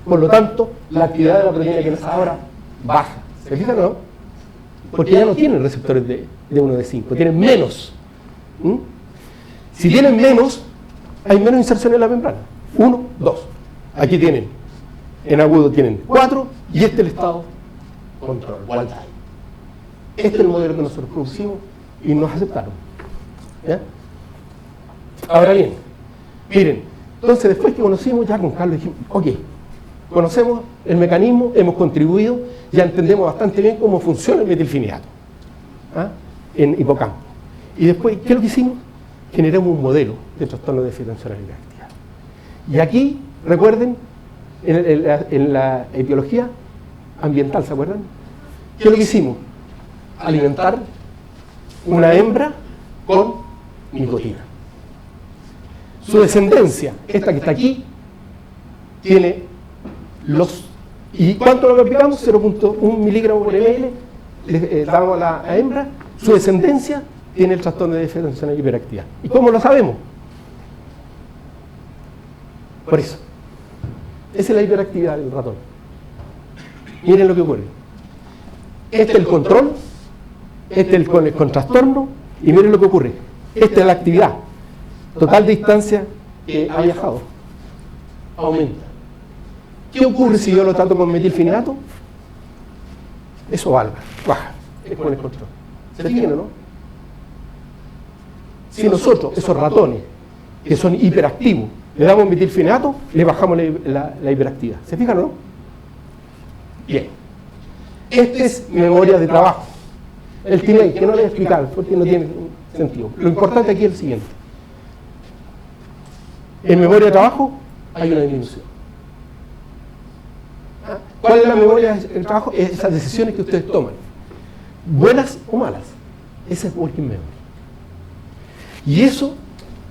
Por lo tanto, la actividad de la proteína quinasa ahora baja. ¿Se fijan o no? Porque ya no tienen receptores de 1D5, tienen menos. Si tienen menos, hay menos inserción en la membrana. 1, 2. Aquí tienen, en agudo tienen 4, y este es el estado control, wild type. Este es el modelo que nosotros producimos y nos aceptaron. ¿Ya? Ahora bien, miren, entonces después que conocimos ya con Carlos dijimos, ok, conocemos el mecanismo, hemos contribuido, ya entendemos bastante bien cómo funciona el metilfenidato en hipocampo. Y después, ¿qué es lo que hicimos? Generamos un modelo de trastorno de déficit atencional y hiperactividad. Y aquí, recuerden, en la etiología ambiental, ¿se acuerdan? ¿Qué es lo que hicimos? Alimentar una hembra con nicotina. Su descendencia, esta que está aquí, tiene los... ¿Y cuánto lo aplicamos? 0.1 miligramo por ml, le damos a la hembra, su descendencia tiene el trastorno de déficit atencional y hiperactividad. ¿Y cómo lo sabemos? Por eso. Esa es la hiperactividad del ratón. Miren lo que ocurre. Este es el control, este es el con trastorno, y miren lo que ocurre. Esta es la actividad total de distancia que ha viajado. Aumenta. ¿Qué ocurre si yo lo trato con metilfenidato? Eso baja. Es con el control. ¿Se fijan o no? Si nosotros, esos ratones, que son hiperactivos, le damos metilfenidato, le bajamos la hiperactividad. ¿Se fijan o no? Bien. Esta es memoria de trabajo. El TIMEI, que no le voy a explicar porque no tiene sentido. Lo importante aquí es el siguiente. En memoria de trabajo hay una disminución. ¿Cuál es la memoria de trabajo? Esas decisiones que ustedes toman, buenas o malas. Esa es working memory. Y eso,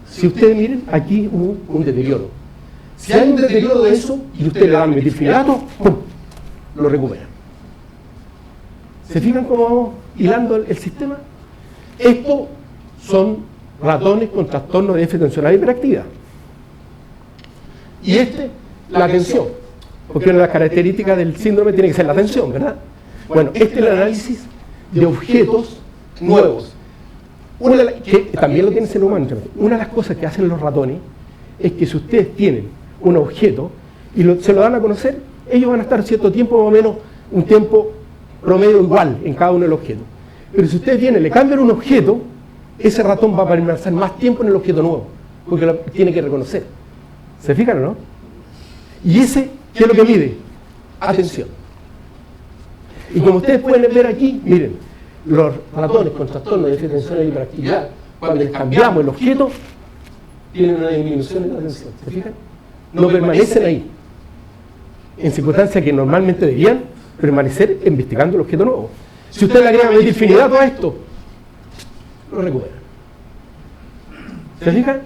si ustedes miren, aquí hubo un deterioro. Si hay un deterioro de eso y ustedes le dan metilfenidato, ¡pum!, lo recuperan. ¿Se fijan cómo vamos hilando el sistema? Estos son ratones con trastorno de déficit atencional y hiperactividad. Y la atención, porque una de las características del síndrome tiene que ser la atención, ¿verdad? Bueno, este es el análisis de objetos nuevos. Que también lo tiene el ser humano. Una de las cosas que hacen los ratones es que si ustedes tienen un objeto y se lo dan a conocer, ellos van a estar cierto tiempo, más o menos un tiempo promedio igual en cada uno de los objetos. Pero si ustedes vienen, le cambian un objeto, ese ratón va a permanecer más tiempo en el objeto nuevo, porque lo tiene que reconocer. ¿Se fijan o no? Y ese, ¿qué es lo que mide? Atención. Y como ustedes pueden ver aquí, miren, los ratones con trastorno de déficit atencional y hiperactividad, cuando les cambiamos el objeto, tienen una disminución en la atención. ¿Se fijan? No permanecen ahí, en circunstancias que normalmente deberían permanecer investigando el objeto nuevo. Si usted le agrega metilfenidato a esto, lo recupera. ¿Se fijan?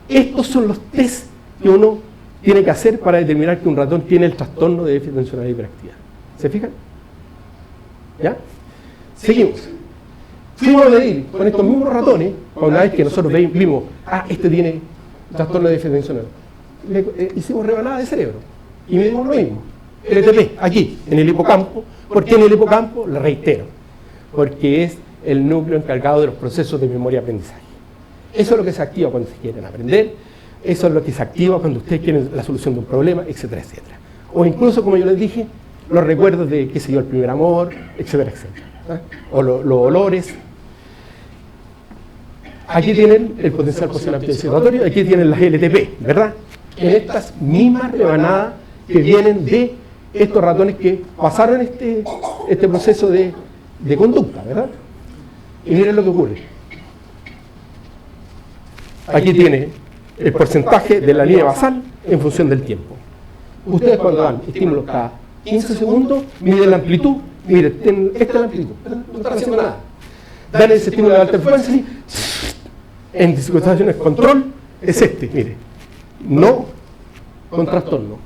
Estos son los test que uno tiene que hacer para determinar que un ratón tiene el trastorno de déficit atencional y hiperactividad. ¿Se fijan? ¿Ya? Seguimos. Fuimos a medir con estos mismos ratones, una vez que nosotros vimos, este tiene trastorno de déficit atencional. Hicimos rebanada de cerebro y medimos lo mismo. LTP, aquí, en el hipocampo. ¿Por qué en el hipocampo? Le reitero, porque es el núcleo encargado de los procesos de memoria y aprendizaje. Eso es lo que se activa cuando se quieren aprender, eso es lo que se activa cuando ustedes quieren la solución de un problema, etcétera, etcétera. O incluso, como yo les dije, los recuerdos de, qué sé yo, el primer amor, etcétera, etcétera. O los olores. Aquí tienen el potencial postsináptico excitatorio, aquí tienen las LTP, ¿verdad? En estas mismas rebanadas que vienen de estos ratones que pasaron este proceso de conducta, ¿verdad? Y miren lo que ocurre. Aquí tiene el porcentaje de la línea basal en función del tiempo. Ustedes cuando dan estímulos cada 15 segundos, miden la amplitud, miren, esta es la amplitud, no están haciendo nada. Dan ese estímulo de alta frecuencia, en circunstancias de control, es mire, no con trastorno.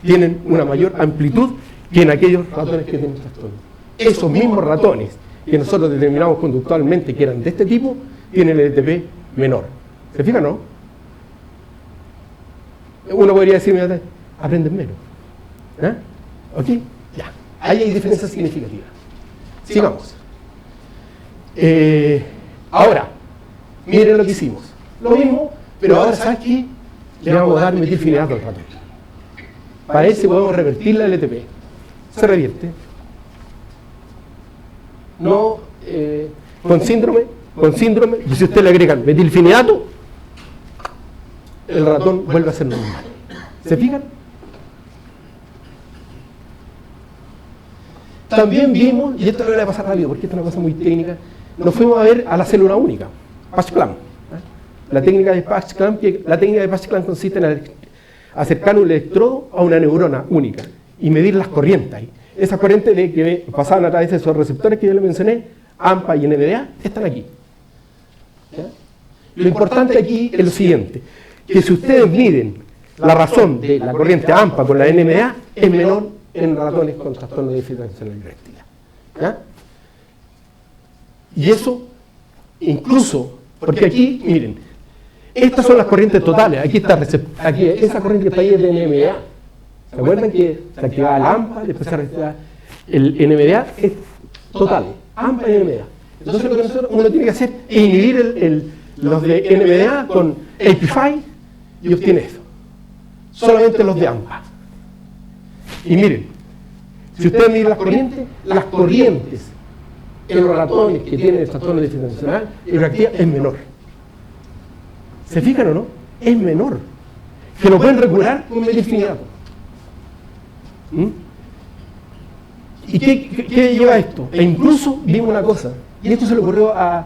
Tienen una mayor amplitud que en aquellos ratones que tienen trastorno. Esos mismos ratones que nosotros determinamos conductualmente que eran de este tipo, tienen el LTP menor. ¿Se fijan, no? Uno podría decir, aprenden menos. ¿Ok? Ya. Ahí hay diferencias significativas. Sigamos. Ahora, miren lo que hicimos. Lo mismo, pero ahora, ¿sabes qué? Le vamos a dar metilfenidato al ratón. Para eso podemos revertir la LTP. Se revierte. No, con síndrome, y si usted le agregan metilfenidato, el ratón vuelve a ser normal. ¿Se fijan? También vimos, y esto lo voy a pasar rápido porque esta es una cosa muy técnica, nos fuimos a ver a la célula única, Patch-Clamp. La técnica de Patch-Clamp consiste en acercar un electrodo a una neurona única y medir las corrientes ahí. Esas corrientes que pasaban a través de esos receptores que yo le mencioné, AMPA y NMDA, están aquí. ¿Ya? Lo importante aquí es lo siguiente, que si ustedes miden la razón de la corriente AMPA con la NMDA, es menor en ratones con trastorno de déficit atencional y hiperactividad. ¿Ya? Y eso, incluso, porque aquí, miren, estas son las corrientes totales, aquí está esa corriente que está ahí es de NMDA. ¿Se acuerdan que se activaba el AMPA, después se activaba el NMDA? Es total, AMPA y NMDA. Entonces lo que uno tiene que hacer es inhibir los de NMDA con AP5 y obtiene eso. Solamente los de AMPA. Y miren, si ustedes miden las corrientes en los ratones que tienen el trastorno de déficit atencional y hiperactividad es menor. ¿Se fijan o no? Es menor. Que lo pueden regular con metilfenidato. ¿Y qué lleva a esto? E incluso vimos una cosa, y esto se le ocurrió a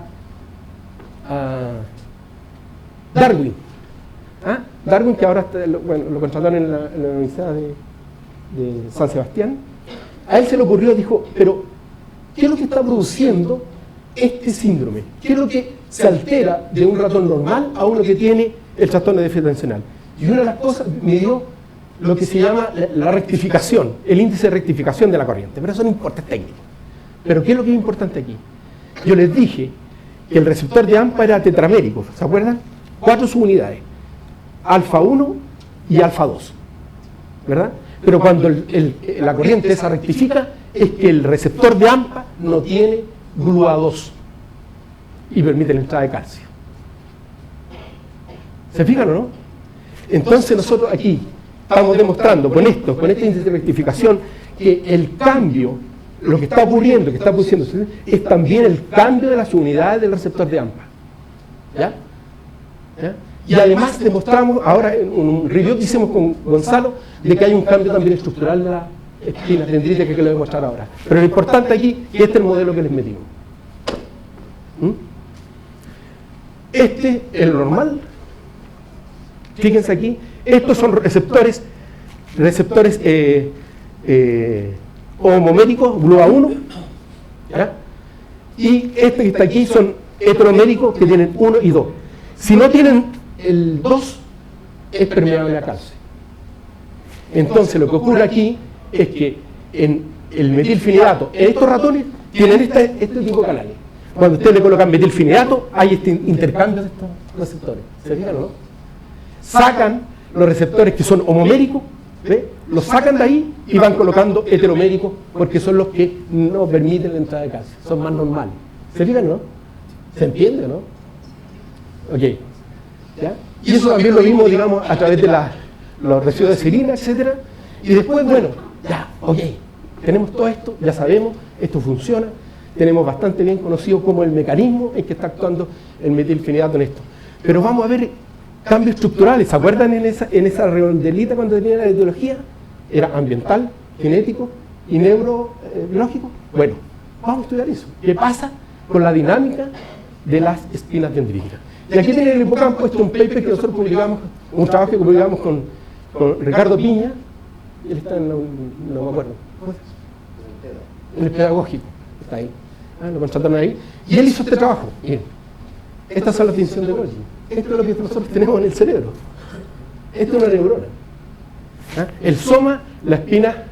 Darwin. Darwin, que ahora lo contrataron en la Universidad de San Sebastián. A él se le ocurrió, dijo, pero ¿qué es lo que está produciendo este síndrome? ¿Qué es lo que se altera de un ratón normal a uno que tiene el trastorno de déficit atencional? Y una de las cosas midió lo que se llama la rectificación, el índice de rectificación de la corriente, pero eso no importa, es técnico. Pero ¿qué es lo que es importante aquí? Yo les dije que el receptor de AMPA era tetramérico, ¿se acuerdan? 4 subunidades, alfa 1 y alfa 2, ¿verdad? Pero cuando la corriente esa rectifica, es que el receptor de AMPA no tiene GLUA2 y permite la entrada de calcio. ¿Se fijan o no? Entonces nosotros aquí estamos demostrando con esto, con este índice de rectificación, que el cambio, lo que está ocurriendo, que está produciéndose, es también el cambio de las unidades del receptor de AMPA. ¿Ya? ¿Ya? Y además demostramos, ahora en un review que hicimos con Gonzalo, de que hay un cambio también estructural de la espina dendrítica que le voy a mostrar ahora. Pero lo importante aquí es que este es el modelo que les metimos. Este es el normal. Fíjense aquí, estos son receptores homoméricos, GLUA1, ¿ya? Y este que está aquí son heteroméricos que tienen 1 y 2. Si no tienen el 2, es permeable a calcio. Entonces lo que ocurre aquí es que en el metilfenidato, en estos ratones, tienen este tipo de canales. Cuando ustedes le colocan metilfenidato, hay este intercambio de estos receptores. ¿Se fijan o no? Sacan los receptores que son homoméricos, ¿ve? Los sacan de ahí y van colocando heteroméricos porque son los que no permiten la entrada de calcio, son más normales. ¿Se fijan, no? ¿Se entiende, no? Ok. ¿Ya? Y eso también lo vimos, digamos, a través de los residuos de serina, etcétera. Y después, bueno, ya, ok, tenemos todo esto, ya sabemos, esto funciona, tenemos bastante bien conocido cómo el mecanismo en que está actuando el metilfenidato en esto. Pero vamos a ver cambios estructurales. ¿Se acuerdan en esa redondelita cuando tenía la etiología? Era ambiental, genético y neurobiológico. Bueno, vamos a estudiar eso. ¿Qué pasa con la dinámica de las espinas dendríticas? Y aquí tienen el hipocampo, esto es un paper que nosotros publicamos, un trabajo que publicamos con Ricardo Piña, él está en no me acuerdo, en el pedagógico, está ahí, lo contrataron ahí, y él hizo este trabajo. Miren, estas son las distinciones de Golgi, esto es lo que nosotros tenemos en el cerebro, esto es una neurona. El soma, la espina,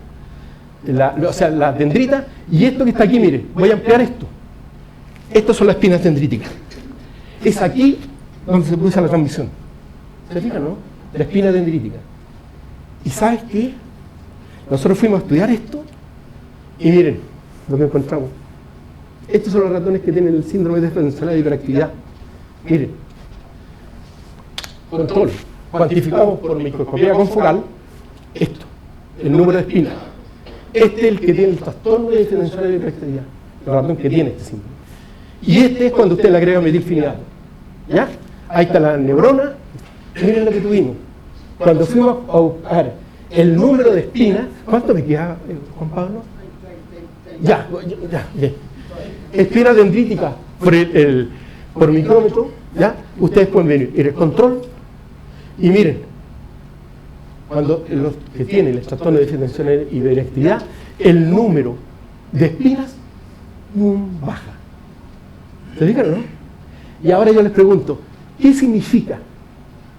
o sea, la dendrita, y esto que está aquí, miren, voy a ampliar esto. Estas son las espinas dendríticas. Es aquí donde se produce la transmisión. ¿Se fijan, no? La espina dendrítica. ¿Y sabes qué? Nosotros fuimos a estudiar esto y miren lo que encontramos. Estos son los ratones que tienen el síndrome de déficit atencional y hiperactividad. Miren. Control. Cuantificamos por microscopía confocal esto, el número de espinas. Este es el que tiene el trastorno de déficit atencional y hiperactividad. El ratón que tiene este síndrome. Y este es cuando usted le agrega metilfenidato. ¿Ya? Ahí está la neurona. Miren lo que tuvimos. Cuando fuimos a buscar el número de espinas, ¿cuánto me queda, Juan Pablo? Ya, bien. Espina dendrítica por micrómetro, ¿ya? Ustedes pueden venir el control y miren, cuando los que tienen el trastorno de déficit atencional y hiperactividad, el número de espinas baja. ¿Se fijan o no? Y ahora yo les pregunto, ¿qué significa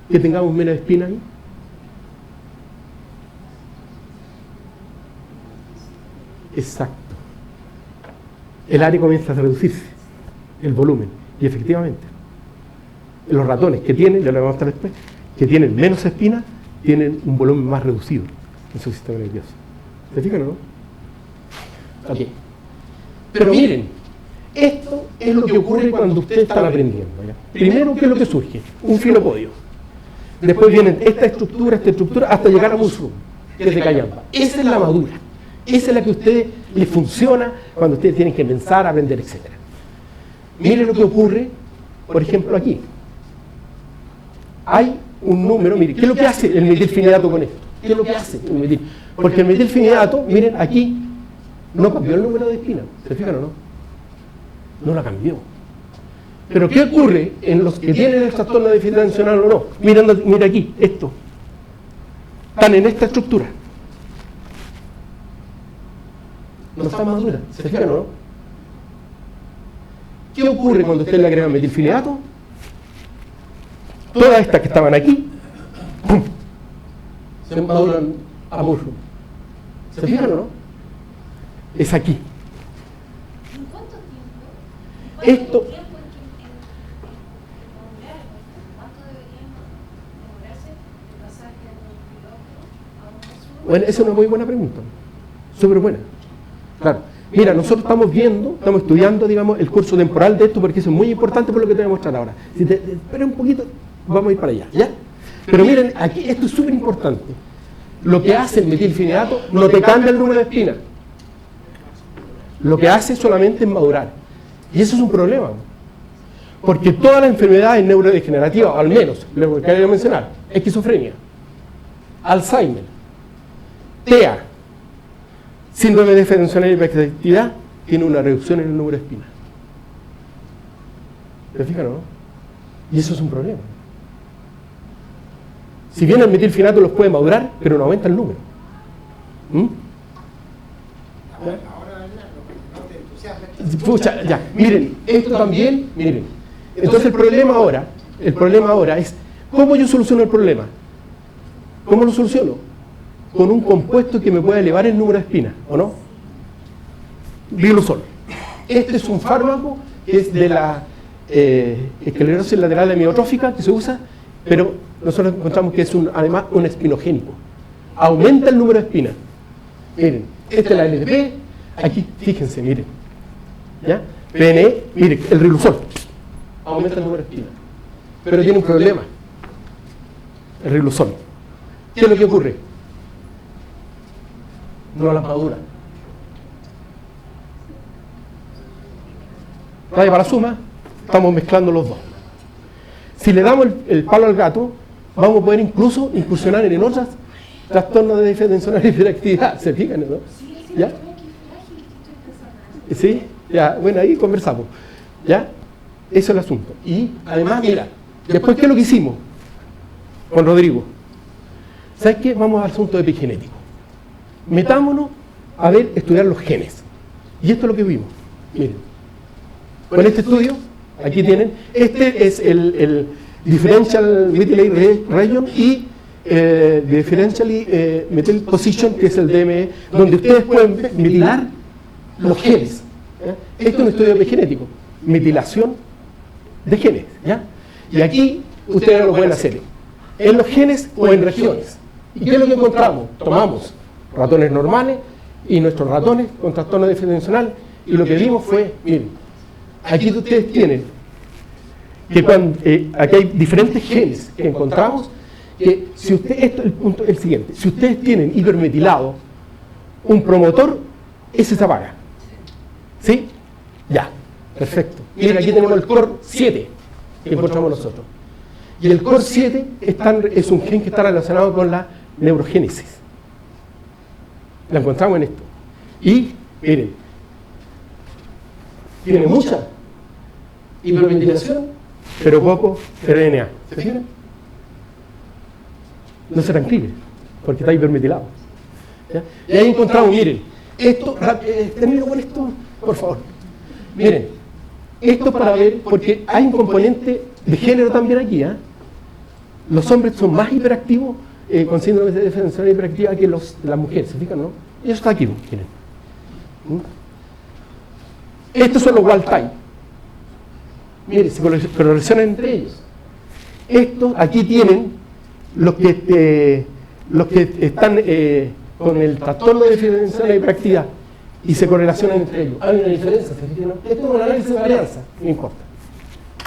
que tengamos menos espinas ahí? Exacto. El área comienza a reducirse, el volumen, y efectivamente, los ratones que tienen, ya lo vamos a mostrar después, que tienen menos espinas, tienen un volumen más reducido en su sistema nervioso. ¿Se fijan o no? Ok. Pero miren, esto es lo que ocurre cuando ustedes están aprendiendo. ¿Ya? Primero, ¿qué es lo que surge? Un filopodio. Después vienen esta estructura, hasta llegar a Mushroom, que es de Cayampa. Esa es la madura. Esa es la que a ustedes les funciona cuando ustedes tienen que pensar, aprender, etc. Miren lo que ocurre, por ejemplo, aquí. Hay un número, miren, ¿qué es lo que hace el metilfenidato con esto? ¿Qué es lo que hace el metil? Porque el metilfenidato, miren, aquí no cambió el número de espinas. ¿Se fijan o no? No la cambió. Pero ¿qué ocurre en los que tienen el trastorno de déficit atencional o no? Mira aquí, esto. Están en esta estructura. No están maduras. ¿Se fijan o no? ¿Qué ocurre cuando usted le agrega metilfenidato? Todas estas que estaban aquí, ¡pum!, se maduran a mucho. ¿Se fijan o no? Es aquí. ¿En cuánto tiempo? Esto. Bueno, esa es una muy buena pregunta. Súper buena. Claro. Mira, nosotros estamos estudiando, digamos, el curso temporal de esto, porque eso es muy importante por lo que te voy a mostrar ahora. Si te esperas un poquito, vamos a ir para allá, ¿ya? Pero miren, aquí esto es súper importante. Lo que hace el metilfenidato no te cambia el número de espinas. Lo que hace solamente es madurar. Y eso es un problema. Porque todas las enfermedades neurodegenerativas, al menos, lo que quería mencionar, esquizofrenia, Alzheimer, TEA, síndrome de déficit atencional y hiperactividad, tiene una reducción en el número de espinas. ¿Se fijan o no? Y eso es un problema. Si bien el metilfenidato los puede madurar, pero no aumenta el número. Pucha, ya, miren, esto también, miren. Entonces el problema ahora es, ¿cómo yo soluciono el problema? ¿Cómo lo soluciono? Con un compuesto que me pueda elevar el número de espinas, ¿o no? Riluzol. Este es un fármaco que es de la esclerosis lateral amiotrófica que se usa, pero nosotros encontramos que es además un espinogénico. Aumenta el número de espinas. Miren, esta es la LTP, aquí, fíjense, miren. ¿Ya? PNE, miren, el Riluzol. Aumenta el número de espinas. Pero tiene un problema. El Riluzol. ¿Qué es lo que ocurre? No las madura. Vaya para la suma, estamos mezclando los dos. Si le damos el palo al gato, vamos a poder incluso incursionar en otros trastornos de déficit atencional y hiperactividad. ¿Se fijan, no? ¿Ya? ¿Sí? Ya, bueno, ahí conversamos. ¿Ya? Eso es el asunto. Y además, mira, después, ¿qué es lo que hicimos con Rodrigo? ¿Sabes qué? Vamos al asunto epigenético. Metámonos a estudiar los genes. Y esto es lo que vimos. Miren. Con este estudio, aquí tienen, este es el Differential Methylate Region y Differentially Methyl Position, que es el DME, donde ustedes pueden metilar los genes. ¿Ya? Esto es un estudio epigenético, metilación de genes. ¿Ya? Y aquí ustedes lo pueden hacer en los genes o en regiones. ¿Y qué es lo que encontramos? Tomamos ratones normales y nuestros ratones con trastorno de déficit atencional, y lo que vimos fue, miren, aquí ustedes tienen que aquí hay diferentes genes que encontramos, que si usted, el punto es el siguiente, si ustedes tienen hipermetilado un promotor, ese se apaga. ¿Sí? Ya. Perfecto. Miren, aquí tenemos el COR7 que encontramos nosotros. Y el COR7 es un gen que está relacionado con la neurogénesis. La encontramos en esto. Y, miren, tiene mucha hiperventilación, pero poco RNA. ¿Se fijan? No se transcribe, porque está hipermetilado. ¿Ya? Y ahí encontramos, miren, esto, termino con esto, por favor. Miren, esto para ver, porque hay un componente de género también aquí, ¿eh? Los hombres son más hiperactivos con síndrome de defensa hiperactiva que las mujeres, ¿se fijan, no? Y eso está aquí, miren. Estos son los wild type. Miren, se correlacionan entre ellos. Estos aquí tienen los que están con el trastorno de defensa hiperactividad y se correlacionan entre ellos. Hay una diferencia, ¿se fijan, no? Esto es un análisis de varianza, no importa.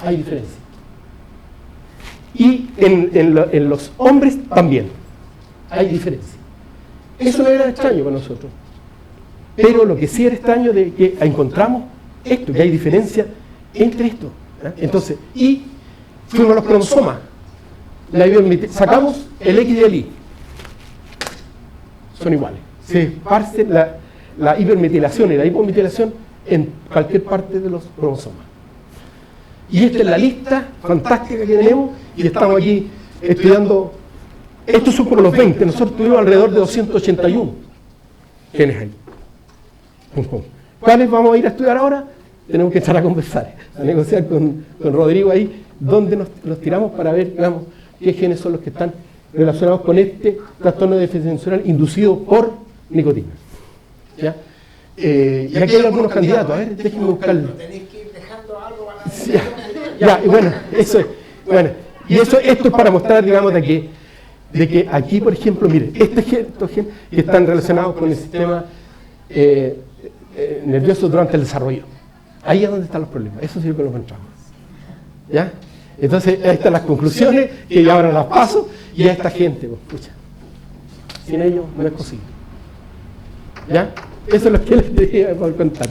Hay diferencia. Y en los hombres también hay diferencia. Eso no era extraño para nosotros. Pero lo que sí era extraño de que encontramos esto, que hay diferencia entre esto. Entonces, y fuimos a los cromosomas. Sacamos el X y el Y. Son iguales. Se esparce la hipermetilación y la hipometilación en cualquier parte de los cromosomas. Y esta es la lista fantástica que tenemos y estamos aquí estudiando. Estos son como los 20, nosotros tuvimos alrededor de 281 genes ahí. ¿Cuáles vamos a ir a estudiar ahora? Tenemos que estar a conversar, a negociar con Rodrigo ahí, dónde nos tiramos para ver, digamos, qué genes son los que están relacionados con este trastorno de déficit sensorial inducido por nicotina. ¿Ya? Y aquí hay algunos candidatos, a ver, déjenme buscarlo. Ya, y bueno, eso es. Bueno, y esto es para mostrar, digamos, de que aquí, por ejemplo, mire, estos genes que están relacionados con el sistema nervioso durante el desarrollo. Ahí es donde están los problemas, eso sí que lo encontramos. ¿Ya? Entonces, ahí están las conclusiones, que ya ahora las paso, y a esta gente, pues, pucha, sin ellos no es posible. ¿Ya? Eso es lo que les quería poder contar.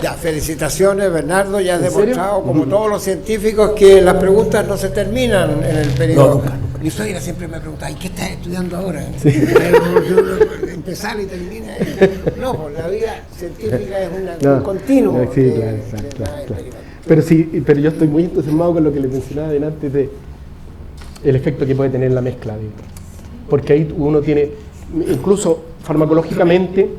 Ya, felicitaciones, Bernardo, ya has demostrado, como todos los científicos, que las preguntas no se terminan en el periodo. No, nunca. Mi suegra siempre me pregunta, ¿y qué estás estudiando ahora? Sí. Empezar y terminar. No, pues la vida científica es un continuo. Sí, claro. Pero yo estoy muy entusiasmado con lo que les mencionaba delante de el efecto que puede tener la mezcla. Porque ahí uno tiene, incluso farmacológicamente,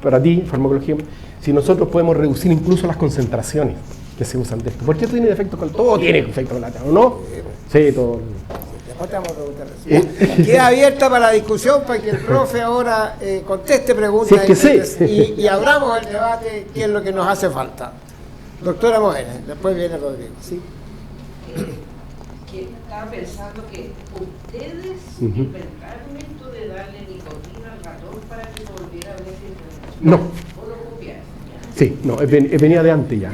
para ti, farmacológicamente, si nosotros podemos reducir incluso las concentraciones que se usan de esto. ¿Por qué tiene efecto colateral? Todo tiene efecto colateral, ¿no? Sí, todo. Después te vamos a preguntar eso. Queda abierta para la discusión para que el profe ahora conteste preguntas y abramos el debate, qué es lo que nos hace falta. Doctora Moena, después viene Rodrigo. ¿Sí? Que estaba pensando que ustedes inventaron esto de darle nicotina al ratón para que volviera a ver si no. Sí, no, venía de antes ya,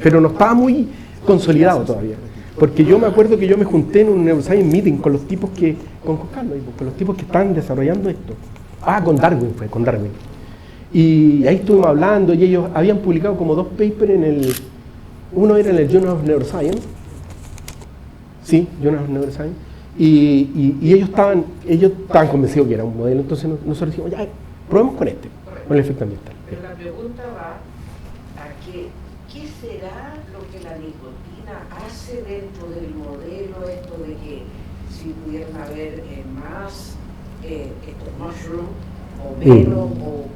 pero no estaba muy consolidado todavía, porque yo me acuerdo que yo me junté en un Neuroscience Meeting con los tipos con los tipos que están desarrollando esto. Con Darwin con Darwin. Y ahí estuvimos hablando y ellos habían publicado como 2 papers uno era en el Journal of Neuroscience, sí, Journal of Neuroscience, y ellos estaban convencidos que era un modelo, entonces nosotros dijimos, ya, probemos con con el efecto ambiental. Pero la pregunta va ¿qué será lo que la nicotina hace dentro del modelo esto de que si pudieran haber más estos mushrooms o menos o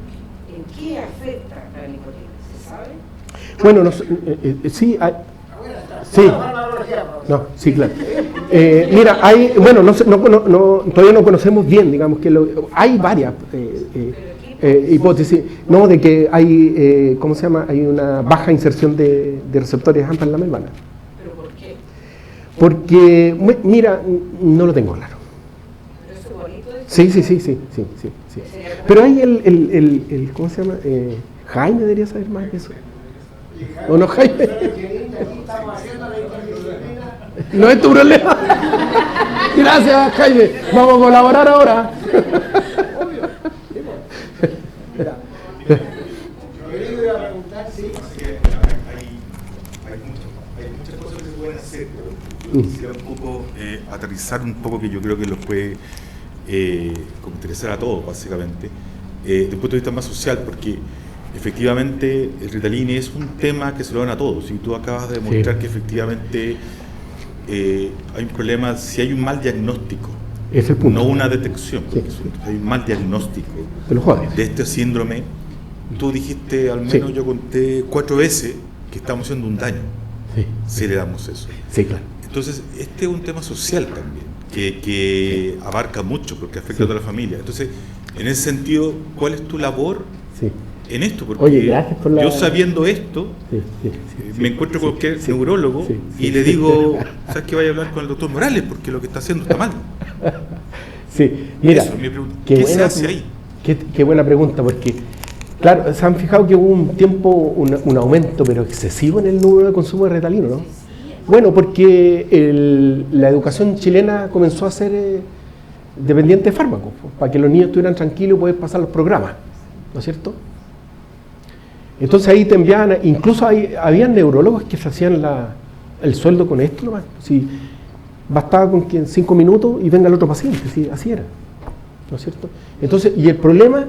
en qué afecta la nicotina? ¿Se sabe? Bueno, sí, sí. No, sí, claro. Mira, todavía no conocemos bien, digamos que hay varias hipótesis, no, de que hay, ¿cómo se llama? Hay una baja inserción de receptores AMPA en la membrana. ¿Pero por qué? Porque, mira, no lo tengo claro. ¿Pero eso es bonito? Sí. Pero hay el ¿cómo se llama? Jaime debería saber más de eso. ¿O no, Jaime? No es tu problema. Gracias, Jaime. Vamos a colaborar ahora. Obvio. Sí, pues. Mira. Rodrigo iba a preguntar, sí. Así que hay muchas cosas que se pueden hacer, pero yo quisiera un poco aterrizar un poco, que yo creo que los puede como interesar a todos, básicamente, desde un punto de vista más social, porque efectivamente el Ritalin es un tema que se lo dan a todos, y tú acabas de demostrar que efectivamente hay un problema, si hay un mal diagnóstico, es el punto. no una detección, porque hay un mal diagnóstico de este síndrome. Tú dijiste, al menos yo conté 4 veces que estamos haciendo un daño si le damos eso. Sí, claro. Entonces, este es un tema social también, que abarca mucho, porque afecta a toda la familia. Entonces, en ese sentido, ¿cuál es tu labor en esto? Porque oye, gracias por yo sabiendo esto, me encuentro con cualquier neurólogo y le digo, ¿sabes qué? Vaya a hablar con el doctor Morales, porque lo que está haciendo está mal. Sí, mira, eso es mi pregunta. ¿Qué se hace ahí? Qué buena pregunta, porque claro, se han fijado que hubo un tiempo un aumento pero excesivo en el número de consumo de Ritalin, ¿no? Bueno, porque la educación chilena comenzó a ser dependiente de fármacos, para que los niños estuvieran tranquilos y poder pasar los programas, ¿no es cierto? Entonces ahí te enviaban, incluso había neurólogos que se hacían el sueldo con esto nomás. Si bastaba con que en 5 minutos y venga el otro paciente, ¿sí? Así era, ¿no es cierto? Entonces, y el problema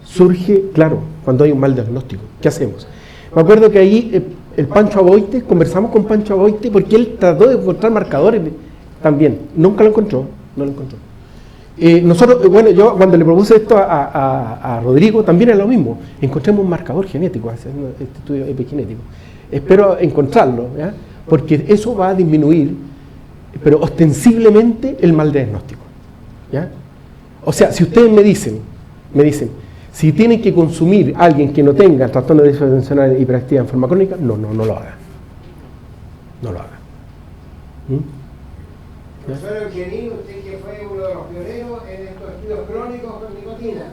surge, claro, cuando hay un mal diagnóstico. ¿Qué hacemos? Me acuerdo que ahí el Pancho Aboite, conversamos con Pancho Aboite porque él trató de encontrar marcadores también, nunca lo encontró, no lo encontró. Nosotros, bueno, yo cuando le propuse esto a Rodrigo, también era lo mismo, encontremos un marcador genético, haciendo este estudio epigenético. Espero encontrarlo, ¿ya? Porque eso va a disminuir, pero ostensiblemente, el mal diagnóstico, ¿ya? O sea, si ustedes me dicen, si tienen que consumir a alguien que no tenga trastorno de déficit atencional e hiperactividad en forma crónica, no lo haga. No lo haga. Profesor Eugenio, usted que fue uno de los pioneros en estos estudios crónicos con nicotina.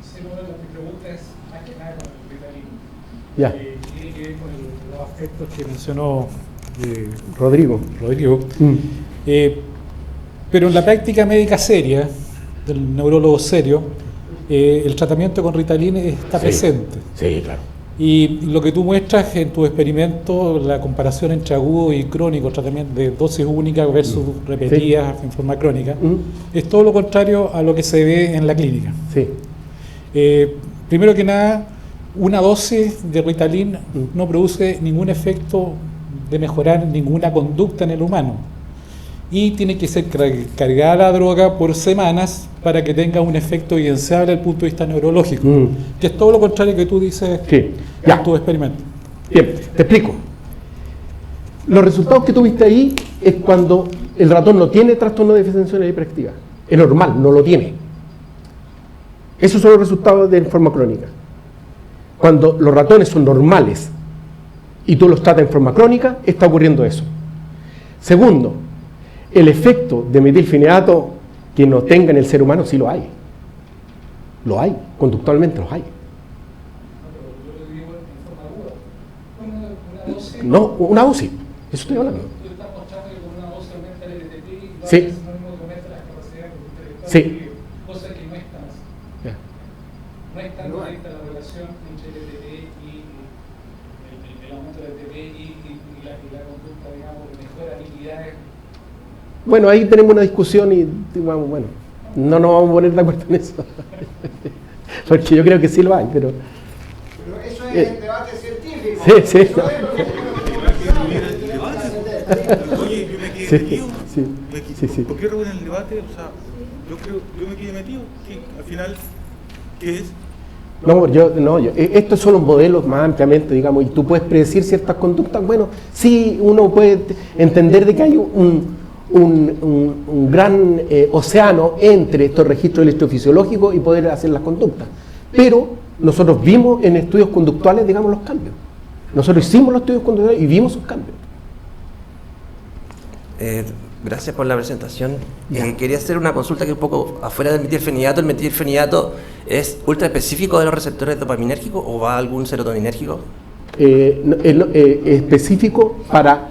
Sí, bueno, mi pregunta es más que nada con el Ritalin. Ya. Tiene que ver con los aspectos que mencionó Rodrigo. Pero en la práctica médica seria, del neurólogo serio, el tratamiento con Ritalin está presente. Sí, claro. Y lo que tú muestras en tu experimento, la comparación entre agudo y crónico, tratamiento de dosis única versus repetidas en forma crónica, es todo lo contrario a lo que se ve en la clínica. Sí. Primero que nada, una dosis de Ritalin no produce ningún efecto de mejorar ninguna conducta en el humano. Y tiene que ser cargada la droga por semanas para que tenga un efecto evidenciable desde el punto de vista neurológico, que es todo lo contrario que tú dices en tu experimento. Bien, te explico. Los resultados que tuviste ahí es cuando el ratón no tiene trastorno de déficit atencional e hiperactividad. Es normal, no lo tiene. Esos son los resultados de forma crónica. Cuando los ratones son normales y tú los tratas en forma crónica, está ocurriendo eso. Segundo, el efecto de metilfenidato que no tenga en el ser humano sí lo hay. Lo hay, conductualmente los hay. No, una dosis, eso estoy hablando. Tú estás mostrando que con una dosis aumenta el LTP y Sí. es sinónimo que aumenta las capacidades intelectuales, Sí. cosa que no es tan así. No es tan directa la relación entre el LTP y el aumento del LTP y la conducta, digamos, de mejora de habilidades. Bueno, ahí tenemos una discusión y digamos, bueno, no nos vamos a poner de acuerdo en eso. Porque yo creo que sí lo hay, pero eso es el debate científico. Sí. Eso es lo que Oye, yo me quedé metido. Sí. ¿Por qué reúnen el debate? O sea, yo me quedé metido. Al final, ¿qué es? Esto es solo un modelo más ampliamente, digamos, y tú puedes predecir ciertas conductas. Bueno, sí, uno puede entender de que hay un gran océano entre estos registros electrofisiológicos y poder hacer las conductas. Pero nosotros vimos en estudios conductuales, digamos, los cambios. Nosotros hicimos los estudios conductuales y vimos sus cambios. Gracias por la presentación. Quería hacer una consulta que un poco afuera del metilfenidato. ¿El metilfenidato es ultra específico de los receptores dopaminérgicos o va a algún serotoninérgico? Específico para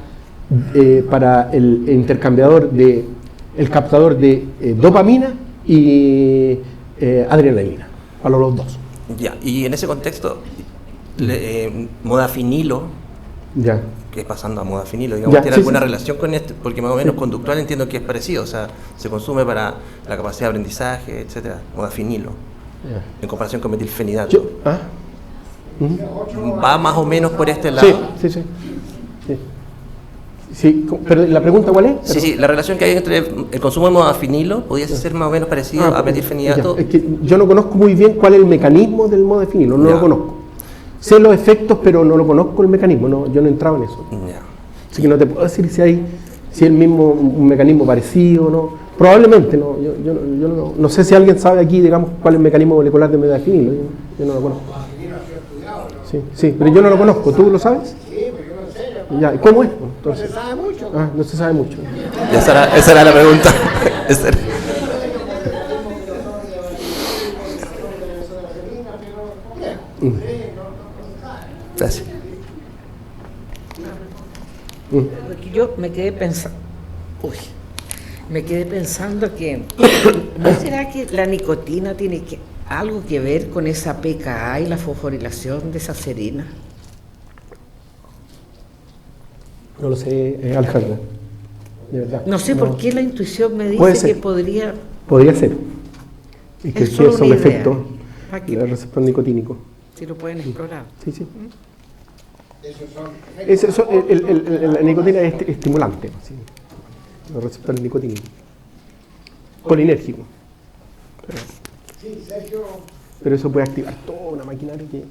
el intercambiador el captador de dopamina y adrenalina, para los dos. Ya, y en ese contexto, modafinilo, Ya. que es pasando a modafinilo, digamos, Ya, ¿tiene sí, alguna sí. relación con esto? Porque más o menos Sí. conductual entiendo que es parecido, o sea, se consume para la capacidad de aprendizaje, etcétera, modafinilo, Ya. en comparación con metilfenidato. Yo- ¿ah? ¿Va más o menos por este lado? Sí. Sí, pero la pregunta ¿cuál es? Sí, la relación que hay entre el consumo de modafinilo pudiese ser más o menos parecido a metilfenidato. Ya. Es que yo no conozco muy bien cuál es el mecanismo del modafinilo, no Ya. lo conozco. Sé los efectos, pero no lo conozco el mecanismo, no, yo no he entrado en eso. Ya. Así que no te puedo decir si hay el mismo un mecanismo parecido o no. Probablemente no. Yo no sé si alguien sabe aquí, digamos, cuál es el mecanismo molecular de modafinilo. Yo no lo conozco. Sí, pero yo no lo conozco. ¿Tú lo sabes? Sí, pero yo no sé. Ya, ¿cómo es? No Entonces, se sabe mucho. no se sabe mucho. Ya esa era la pregunta. Esa era. Gracias. Porque yo me quedé pensando, que ¿no será que la nicotina tiene algo que ver con esa pKa y la fosforilación de esa serina? No lo sé, Alejandra. De verdad. No sé por qué la intuición me Puede dice ser. que podría. Podría ser. Y que Es sí solo es un una idea. efecto ¿Para qué? del receptor nicotínico. Si lo pueden explorar. Sí. Esos son La nicotina es estimulante. Sí. Los receptores nicotínicos. Colinérgico. Sí, Sergio. Pero eso puede activar toda una maquinaria que...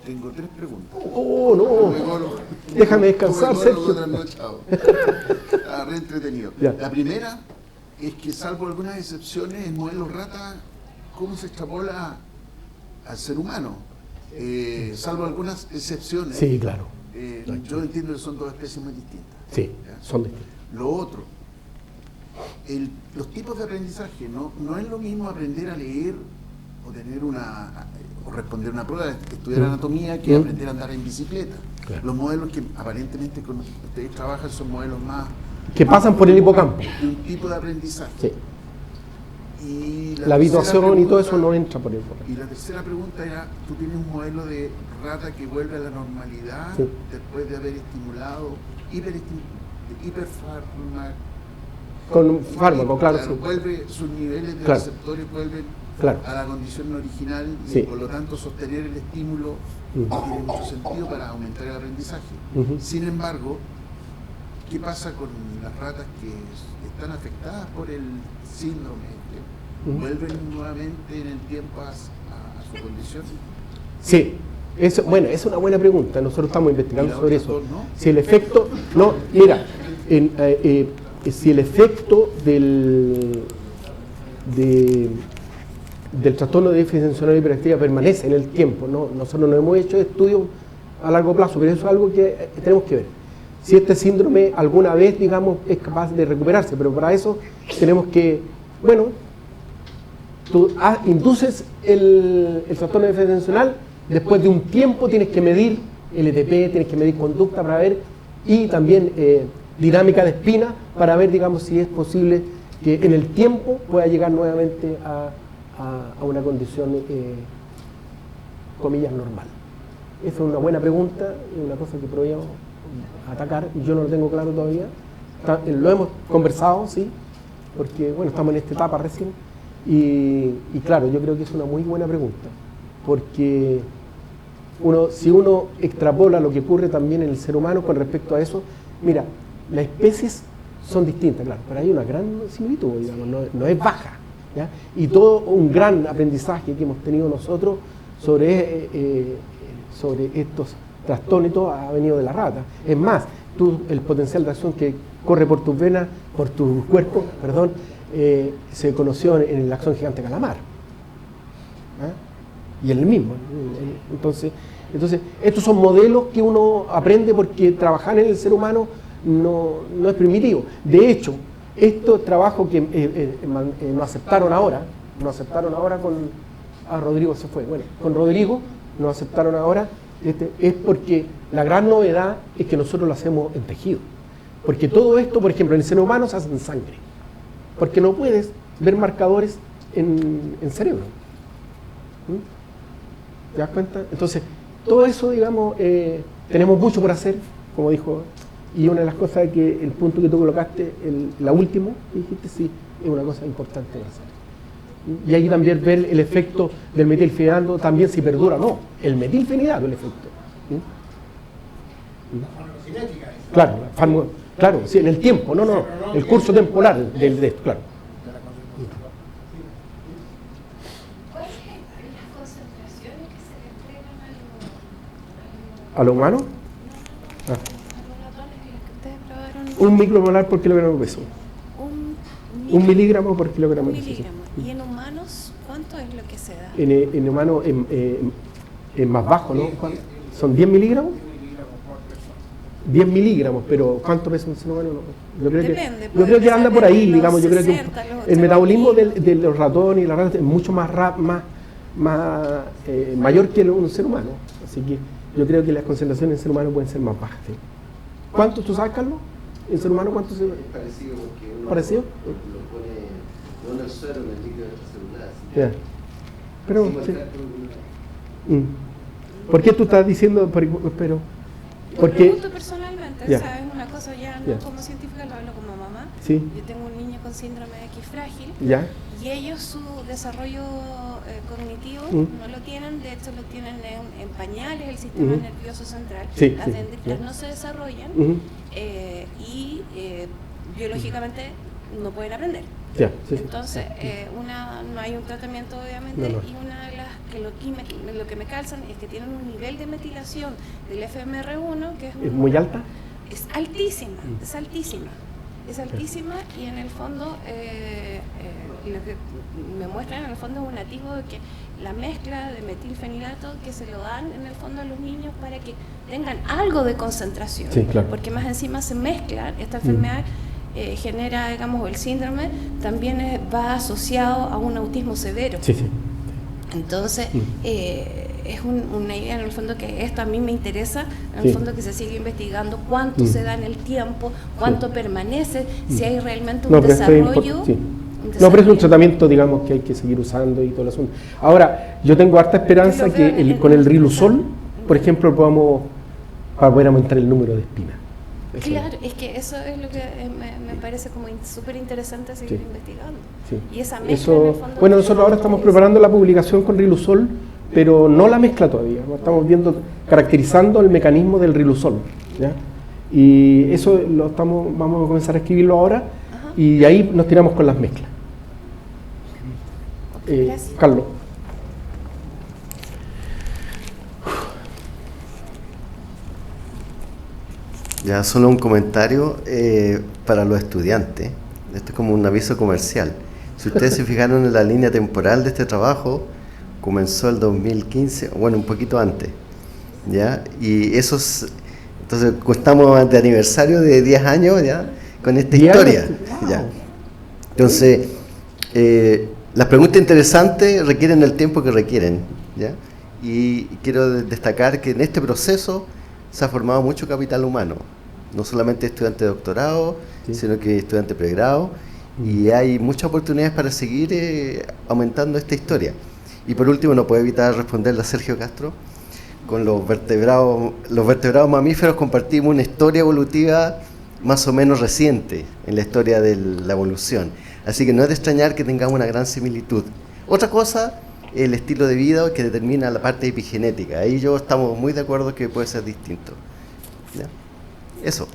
Tengo 3 preguntas. ¡Oh, no! Déjame descansar, Sergio. Re entretenido. Ya. La primera es que, salvo algunas excepciones, el modelo rata, ¿cómo se extrapola al ser humano? Salvo algunas excepciones. Sí, claro. Yo entiendo que son dos especies muy distintas. Sí, ¿Ya? son distintos. Lo otro, los tipos de aprendizaje, no es lo mismo aprender a leer o tener o responder una prueba, estudiar anatomía, que aprender a andar en bicicleta. Claro. Los modelos que aparentemente con los que ustedes trabajan son modelos más Que pasan por el hipocampo. de un tipo de aprendizaje. Sí. Y La habituación y tercera todo eso pregunta- no entra por el hipocampo. Y la tercera pregunta era, tú tienes un modelo de rata que vuelve a la normalidad Sí. después de haber estimulado hiperfármaco. Con un fármaco, claro. Sí. Vuelve, sus niveles de Claro. receptores vuelven Claro. a la condición original y Sí. por lo tanto sostener el estímulo tiene mucho sentido para aumentar el aprendizaje. Ujú. Sin embargo, ¿qué pasa con las ratas que están afectadas por el síndrome? ¿Vuelven nuevamente en el tiempo a su condición? Sí, eso, bueno, es una buena pregunta. Nosotros estamos investigando ¿Y la sobre otra eso. dos, no? Si el efecto, no, mira, si el efecto del trastorno de déficit atencional y hiperactividad permanece en el tiempo, ¿no? Nosotros no hemos hecho estudios a largo plazo, pero eso es algo que tenemos que ver. Si este síndrome alguna vez, digamos, es capaz de recuperarse, pero para eso tenemos que, bueno, tú induces el trastorno de déficit atencional, después de un tiempo tienes que medir LTP, tienes que medir conducta para ver, y también dinámica de espina para ver, digamos, si es posible que en el tiempo pueda llegar nuevamente a una condición, comillas, normal. Esa es una buena pregunta, es una cosa que podríamos atacar, yo no lo tengo claro todavía. Lo hemos conversado, sí, porque, bueno, estamos en esta etapa recién. Y claro, yo creo que es una muy buena pregunta, porque si uno extrapola lo que ocurre también en el ser humano con respecto a eso, mira, las especies son distintas, claro, pero hay una gran similitud, digamos, no es baja, ¿ya? Y todo un gran aprendizaje que hemos tenido nosotros sobre estos trastornos y todo ha venido de la rata. Es más, el potencial de acción que corre por tus venas, por tu cuerpo, perdón, se conoció en el axón gigante calamar. Y en el mismo. Entonces, estos son modelos que uno aprende porque trabajar en el ser humano no es primitivo. De hecho, estos trabajos que nos aceptaron ahora Rodrigo se fue. Bueno, con Rodrigo nos aceptaron ahora, es porque la gran novedad es que nosotros lo hacemos en tejido. Porque todo esto, por ejemplo, en el seno humano se hace en sangre. Porque no puedes ver marcadores en cerebro. ¿Te das cuenta? Entonces, todo eso, digamos, tenemos mucho por hacer, como dijo, y una de las cosas que el punto que tú colocaste, la última, que dijiste, sí, es una cosa importante por hacer. Y ahí también ver el efecto del metilfenidato, también si perdura o no, el metilfenidato, el efecto. Farmacocinética. Claro, claro, sí, en el tiempo, no, el curso temporal de esto, claro. ¿Cuáles son las concentraciones que se le entregan ¿A lo humano? a los ratones que ustedes probaron? Un micromolar por kilogramo de peso. Un miligramo por kilogramo de peso. miligramo. ¿Y en humanos cuánto es lo que se da? En humano es más bajo, ¿no? ¿Son 10 miligramos? 10 miligramos, pero ¿cuánto pesa un ser humano? No. Yo creo Depende, yo puede creo que anda pesar por ahí, desde digamos. Yo los creo que 60, los el metabolismo 80.000. de los ratones y las ratas es mucho más mayor que un ser humano. Así que yo creo que las concentraciones en ser humano pueden ser más bajas. ¿Sí? ¿Cuánto tú sabes, Carlos? ¿En ser humano cuánto se...? Es parecido porque uno ¿Parecido? lo pone no en el suero, en el líquido celular. Ya. Pero, Sin sí. marcar con- ¿Por qué tú estás diciendo, pero, Lo porque, pregunto personalmente, Ya. ¿sabes? Una cosa ya no Ya. como científica, lo hablo como mamá. sí, Yo tengo un niño con síndrome de X frágil ya, y ellos su desarrollo cognitivo no lo tienen, de hecho lo tienen en pañales, el sistema Ujú. nervioso central. Sí, Las sí, dendritas ya. no se desarrollan y biológicamente no pueden aprender. ya, sí, sí. Entonces, no hay un tratamiento obviamente, No, no. y una de las que lo que me calzan es que tienen un nivel de metilación del FMR1 que ¿Es muy alta? es altísima, es altísima. Es altísima y en el fondo lo que me muestran en el fondo es un atisbo de que la mezcla de metilfenidato que se lo dan en el fondo a los niños para que tengan algo de concentración, Sí, claro. porque más encima se mezclan, esta enfermedad genera, digamos, el síndrome, también va asociado a un autismo severo. Sí, sí. Entonces, es una idea en el fondo que esto a mí me interesa, en Sí. el fondo que se sigue investigando cuánto se da en el tiempo, cuánto permanece, si hay realmente un No, pero esto es desarrollo. sí. un No, pero es un desarrollo. tratamiento, digamos, que hay que seguir usando y todo el asunto. Ahora, yo tengo harta esperanza Yo lo veo que en- con el riluzol, por ejemplo, podamos para poder aumentar el número de espinas. Eso. Claro, es que eso es lo que me parece como súper interesante seguir Sí. investigando. Sí. Y esa mezcla Eso, en el fondo bueno, nosotros ahora estamos preparando la publicación con riluzol, pero no la mezcla todavía. ¿No? Estamos viendo, caracterizando el mecanismo del riluzol. ¿Ya? Y eso vamos a comenzar a escribirlo ahora y ahí nos tiramos con las mezclas. Gracias. Carlos. Ya solo un comentario para los estudiantes. Esto es como un aviso comercial. Si ustedes se fijaron en la línea temporal de este trabajo, comenzó el 2015, bueno, un poquito antes, ¿ya? Y entonces estamos de aniversario de 10 años, ¿ya? Con esta 10 historia, años, wow. ¿ya? Entonces, las preguntas interesantes requieren el tiempo que requieren, ¿ya? Y quiero destacar que en este proceso se ha formado mucho capital humano, no solamente estudiantes de doctorado, Sí. sino que estudiantes de pregrado, y hay muchas oportunidades para seguir aumentando esta historia. Y por último, no puedo evitar responderle a Sergio Castro. Con los vertebrados mamíferos compartimos una historia evolutiva más o menos reciente en la historia de la evolución. Así que no es de extrañar que tengamos una gran similitud. Otra cosa, el estilo de vida que determina la parte epigenética. Ahí estamos muy de acuerdo que puede ser distinto. ¿Ya? Eso.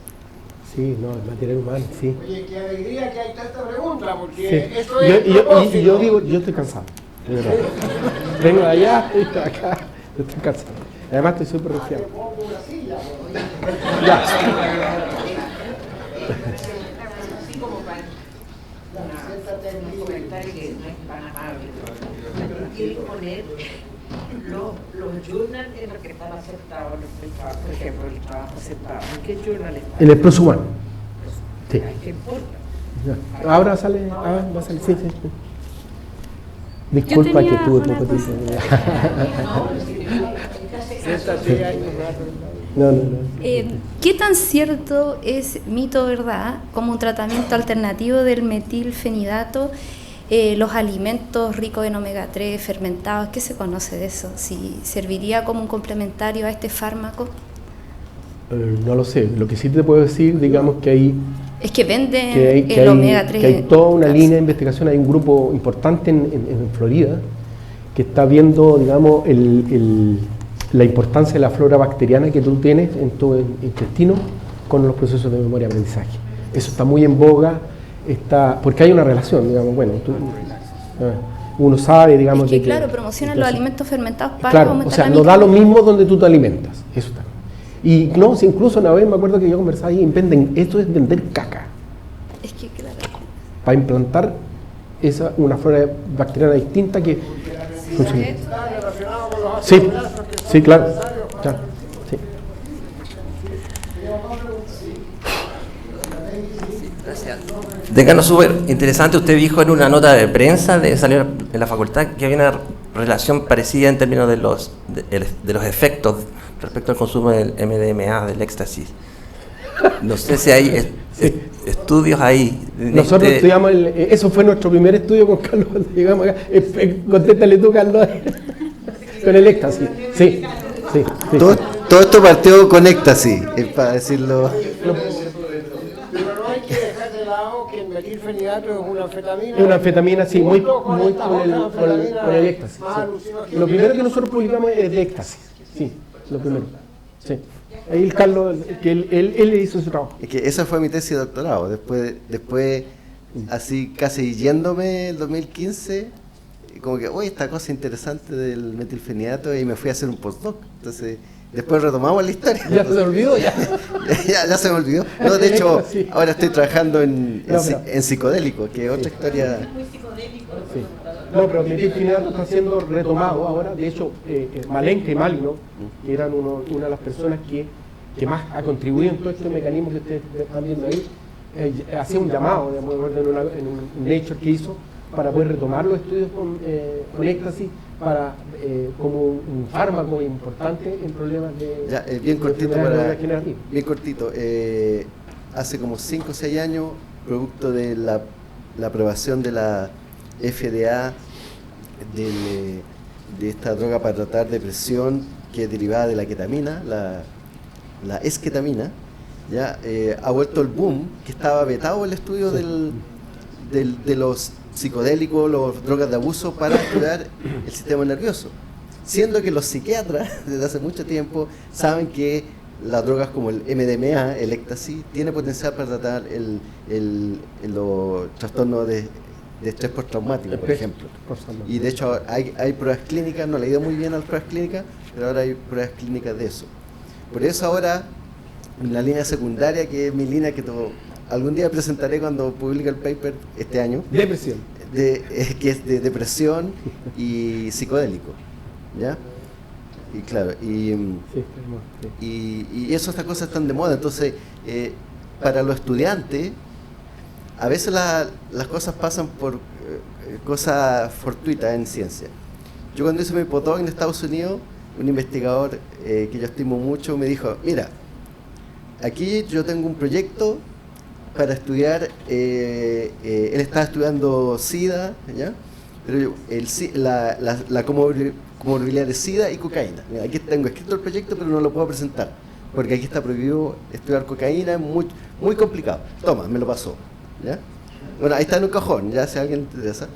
Sí, no, el material humano, sí. Oye, qué alegría que hay tanta pregunta, porque Sí. eso es Y yo digo, yo estoy cansado, de verdad. Vengo de allá, y acá, yo estoy cansado. Además estoy súper resfriado. pongo una silla, Ya. Así como para un comentario que no es tan amable, pero quiero poner los journals en los que están aceptados el trabajo, por ejemplo, el trabajo aceptado. ¿En qué journal está? En el prosumano. Sí. ¿Qué importa? Ya. Ahora sale, va a salir, sí, sí. Sí. Disculpa que tenía tuve una poco tiempo. Siéntate ahí un rato. No. ¿Qué tan cierto es mito o verdad como un tratamiento alternativo del metilfenidato los alimentos ricos en omega 3 fermentados, ¿qué se conoce de eso? ¿Si serviría como un complementario a este fármaco? No lo sé, lo que sí te puedo decir, digamos que hay... Es que venden el omega 3. Que hay toda una línea de investigación, hay un grupo importante en Florida que está viendo, digamos, la importancia de la flora bacteriana que tú tienes en tu intestino con los procesos de memoria y aprendizaje. Eso está muy en boga, porque hay una relación, digamos, bueno, uno sabe, digamos... Es que, de que, claro, promocionan los alimentos fermentados para claro, aumentar o sea, la no da lo microbiota. mismo donde tú te alimentas, eso está. Y no, si incluso una vez me acuerdo que yo conversaba ahí, esto es vender caca. Es que, claro. Para implantar una flora bacteriana distinta que funciona. Sí, sí, claro. Sí. Gracias. Decano, súper interesante. Usted dijo en una nota de prensa de salir en la facultad que había una relación parecida en términos de los efectos respecto al consumo del MDMA, del éxtasis. No sé si hay estudios ahí. Nosotros estudiamos, eso fue nuestro primer estudio con Carlos cuando llegamos acá. Contéstale tú, Carlos, con el éxtasis. Sí, sí, sí. Todo esto partió con éxtasis, para decirlo. Pero no hay que dejar de lado que el metilfenidato es una anfetamina. Es una anfetamina, sí, muy con el éxtasis. Sí. Lo primero que nosotros publicamos es de éxtasis. Sí, lo primero. Sí. Ahí el Carlos, que él hizo su trabajo. Es que esa fue mi tesis de doctorado. Después así casi yéndome el 2015, como que, oye, esta cosa interesante del metilfenidato, y me fui a hacer un postdoc. Entonces, después retomamos la historia. ¿Ya se olvidó? Ya se me olvidó. No, de hecho, ahora estoy trabajando en psicodélico, que es otra historia. Sí. No, pero el metilfenidato está siendo retomado ahora. De hecho, Malenka y Malino, que eran una de las personas que más ha contribuido en todo este mecanismo que ustedes están viendo ahí, hacía un llamado, digamos, en un Nature que hizo para poder retomar los estudios con éxtasis como un fármaco importante en problemas de... bien cortito, bien cortito. Hace como 5 o 6 años, producto de la aprobación de la FDA de esta droga para tratar depresión, que es derivada de la ketamina, la esketamina, ya ha vuelto el boom, que estaba vetado el estudio de los psicodélicos, las drogas de abuso para estudiar el sistema nervioso, siendo que los psiquiatras desde hace mucho tiempo saben que las drogas como el MDMA, el éxtasis, tiene potencial para tratar los trastornos de estrés postraumático, por ejemplo. Y de hecho hay pruebas clínicas, no le he ido muy bien a las pruebas clínicas, pero ahora hay pruebas clínicas de eso. Por eso ahora, en la línea secundaria, que es mi línea que algún día presentaré cuando publique el paper este año. Depresión. Que es de depresión y psicodélico, ¿ya? Y claro, y estas cosas están de moda. Entonces, para los estudiantes, a veces las cosas pasan por cosas fortuitas en ciencia. Yo cuando hice mi postdoc en Estados Unidos, un investigador que yo estimo mucho me dijo, mira, aquí yo tengo un proyecto para estudiar, él estaba estudiando SIDA, ¿ya? Pero la comorbilidad de SIDA y cocaína. Mira, aquí tengo escrito el proyecto, pero no lo puedo presentar, porque aquí está prohibido estudiar cocaína, es muy complicado. Toma, me lo pasó, ¿ya? Bueno, ahí está en un cajón, ya si a alguien le interesa.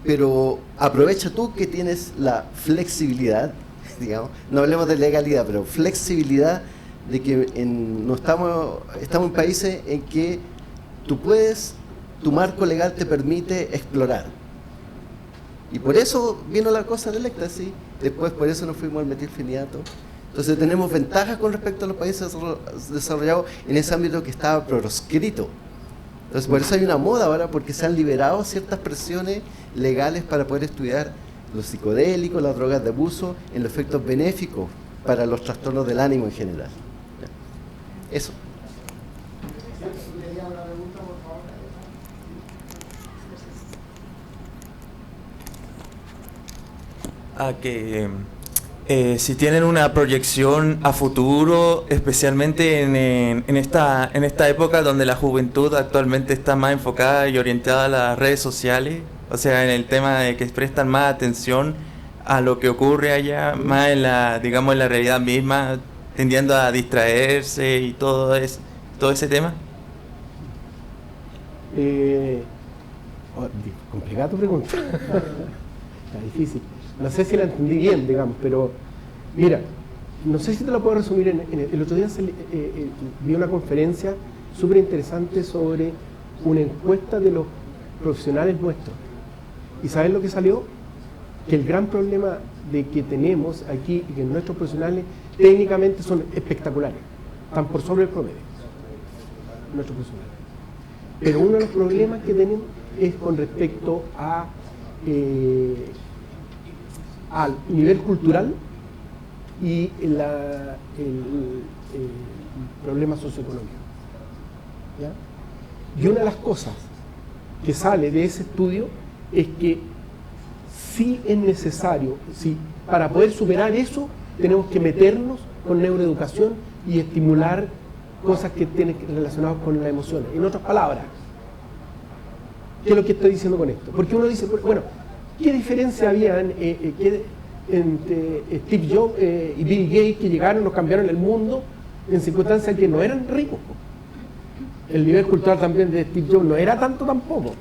Pero aprovecha tú que tienes la flexibilidad, digamos, no hablemos de legalidad, pero flexibilidad de que estamos en países en que tu marco legal te permite explorar. Y por eso vino la cosa del éxtasis, después por eso nos fuimos al metilfenidato. Entonces tenemos ventajas con respecto a los países desarrollados en ese ámbito que estaba proscrito. Entonces por eso hay una moda ahora, porque se han liberado ciertas presiones legales para poder estudiar los psicodélicos, las drogas de abuso, en los efectos benéficos para los trastornos del ánimo en general. Eso. si tienen una proyección a futuro, especialmente en esta época donde la juventud actualmente está más enfocada y orientada a las redes sociales, o sea, en el tema de que prestan más atención a lo que ocurre allá, más en la, digamos, en la realidad misma, tendiendo a distraerse y todo ese tema. Complicada tu pregunta. Está difícil. No sé si la entendí bien, digamos, pero mira, no sé si te lo puedo resumir. El otro día vi una conferencia súper interesante sobre una encuesta de los profesionales nuestros. ¿Y sabes lo que salió? Que el gran problema de que tenemos aquí, que nuestros profesionales técnicamente son espectaculares, están por sobre el promedio, nuestros profesionales. Pero uno de los problemas que tenemos es con respecto al nivel cultural y el problema socioeconómico. ¿Ya? Y una de las cosas que sale de ese estudio es que sí es necesario, sí, para poder superar eso, tenemos que meternos con neuroeducación y estimular cosas que tienen relacionadas con las emociones. En otras palabras, ¿qué es lo que estoy diciendo con esto? Porque uno dice, bueno, ¿qué diferencia había entre Steve Jobs y Bill Gates, que llegaron, nos cambiaron el mundo en circunstancias que no eran ricos? El nivel cultural también de Steve Jobs no era tanto tampoco.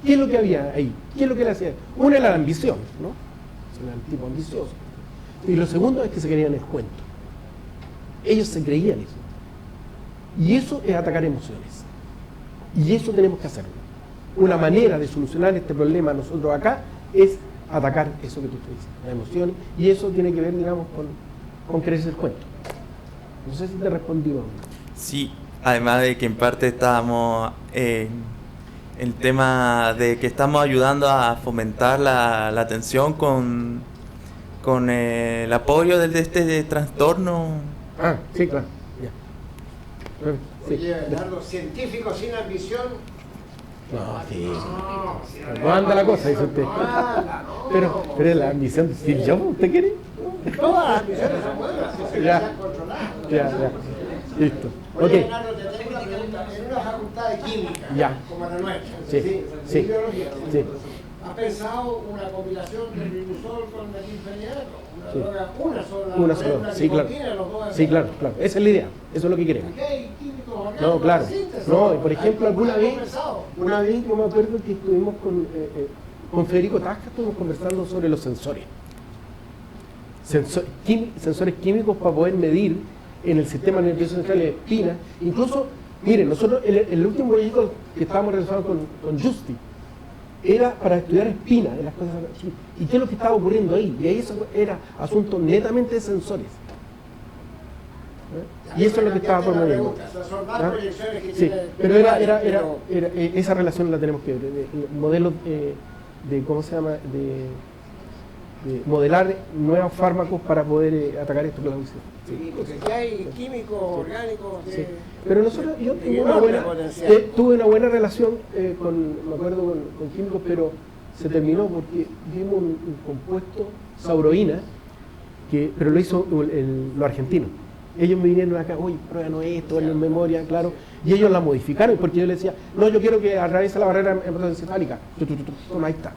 ¿Qué es lo que había ahí? ¿Qué es lo que le hacía? Una era la ambición, ¿no? Era un tipo ambicioso. Y lo segundo es que se creían el cuento. Ellos se creían eso. Y eso es atacar emociones. Y eso tenemos que hacerlo. Una manera de solucionar este problema nosotros acá es atacar eso que tú te dices, las emociones, y eso tiene que ver, digamos, con creerse el cuento. No sé si te respondí o no. Sí, además de que en parte estábamos el tema de que estamos ayudando a fomentar la atención con el apoyo de este trastorno. Ah, sí, claro. Ya. Sí. Oye, Bernardo, científico sin ambición. No, sí. No anda la cosa, dice usted. Pero es la ambición de Steve Jobs, ¿usted quiere? Todas las ambiciones son buenas, si se Ya. dejan controlar. Ya. Listo. Oye, Ok. Bernardo, te tengo una pregunta. En una facultad de química, Ya. como la nuestra, Sí, de sí. biología, Sí. ¿has pensado una combinación de glimusol con metilfenidato? Sí. Una sola. Una sola, una sí, claro. nicotina, los dos Sí, claro. Esa es la idea. Eso es lo que queremos. ¿Qué hay químicos orgánicos No, claro. de síntesis? No, y por ejemplo, alguna ¿Hay vez pensado? yo me acuerdo que estuvimos con Federico Tasca, estuvimos conversando sobre los sensores. Sensores químicos para poder medir en el sistema nervioso central de espina. Incluso, miren, nosotros, el último proyecto que estábamos realizando con Justi era para estudiar espina de las cosas. ¿Y qué es lo que estaba ocurriendo ahí? Y ahí eso era asunto netamente de sensores. Y eso es lo que estaba promoviendo. Son más ¿Ah? proyecciones que Sí, tiene- pero esa relación la tenemos que ver. Modelos de ¿cómo se llama? De modelar nuevos fármacos para poder atacar esto que la dice. Sí, porque aquí hay químicos orgánicos de... Sí. Pero nosotros, yo de tuve una buena relación me acuerdo con químicos, pero se terminó porque vimos un compuesto, sauroína, pero lo hizo los argentinos. Ellos me vinieron acá, oye, pruébanos esto, en memoria, claro, y ellos la modificaron, porque yo les decía, no, yo quiero que atraviese la barrera hematoencefálica, toma, ahí está.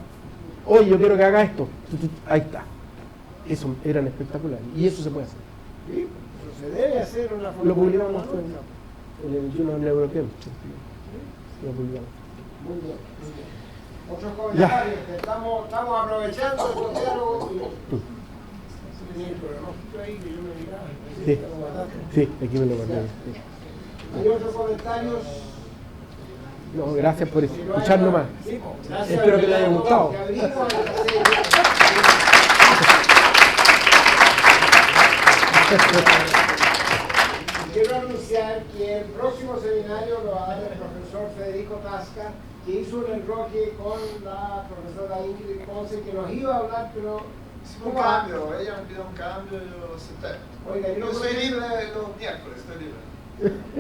Oye, yo quiero que haga esto, ahí está. Eso eran espectaculares, y eso se puede hacer. Sí, pero se debe hacer una Lo publicamos en el Journal Neurochemistry. Lo publicamos. Muy bien. Otros comentarios, que estamos aprovechando estos diálogos y... Tenía el pronóstico ahí que yo me miraba. Sí, aquí me lo guardé. Sí. ¿Hay otros comentarios? No, gracias por escucharnos más. Sí, gracias. Espero que les haya gustado. Que abrimos el Quiero anunciar que el próximo seminario lo va a dar el profesor Federico Tasca, que hizo un enroque con la profesora Ingrid Ponce, que nos iba a hablar, pero... Un cambio, ella me pidió un cambio y yo acepté. Oiga, yo soy libre los miércoles, estoy libre.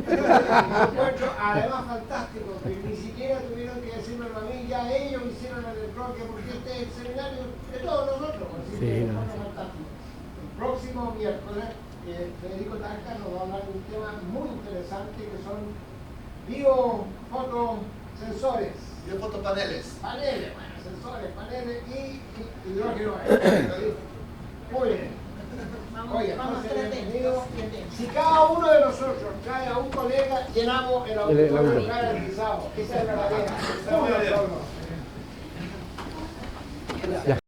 Encuentro además fantástico, que ni siquiera tuvieron que decírmelo a mí, ya ellos hicieron el enroque, porque este es el seminario de todos nosotros, así que es fantástico. próximo miércoles, Federico Tasca nos va a hablar de un tema muy interesante que son biofotosensores. Biofotopaneles. Paneles, bueno, sensores, paneles y hidrógeno. Muy bien. Oye, entonces, bienvenido. Si cada uno de nosotros trae a un colega, llenamos el auditorio garantizado. Esa es la tarea. Ya.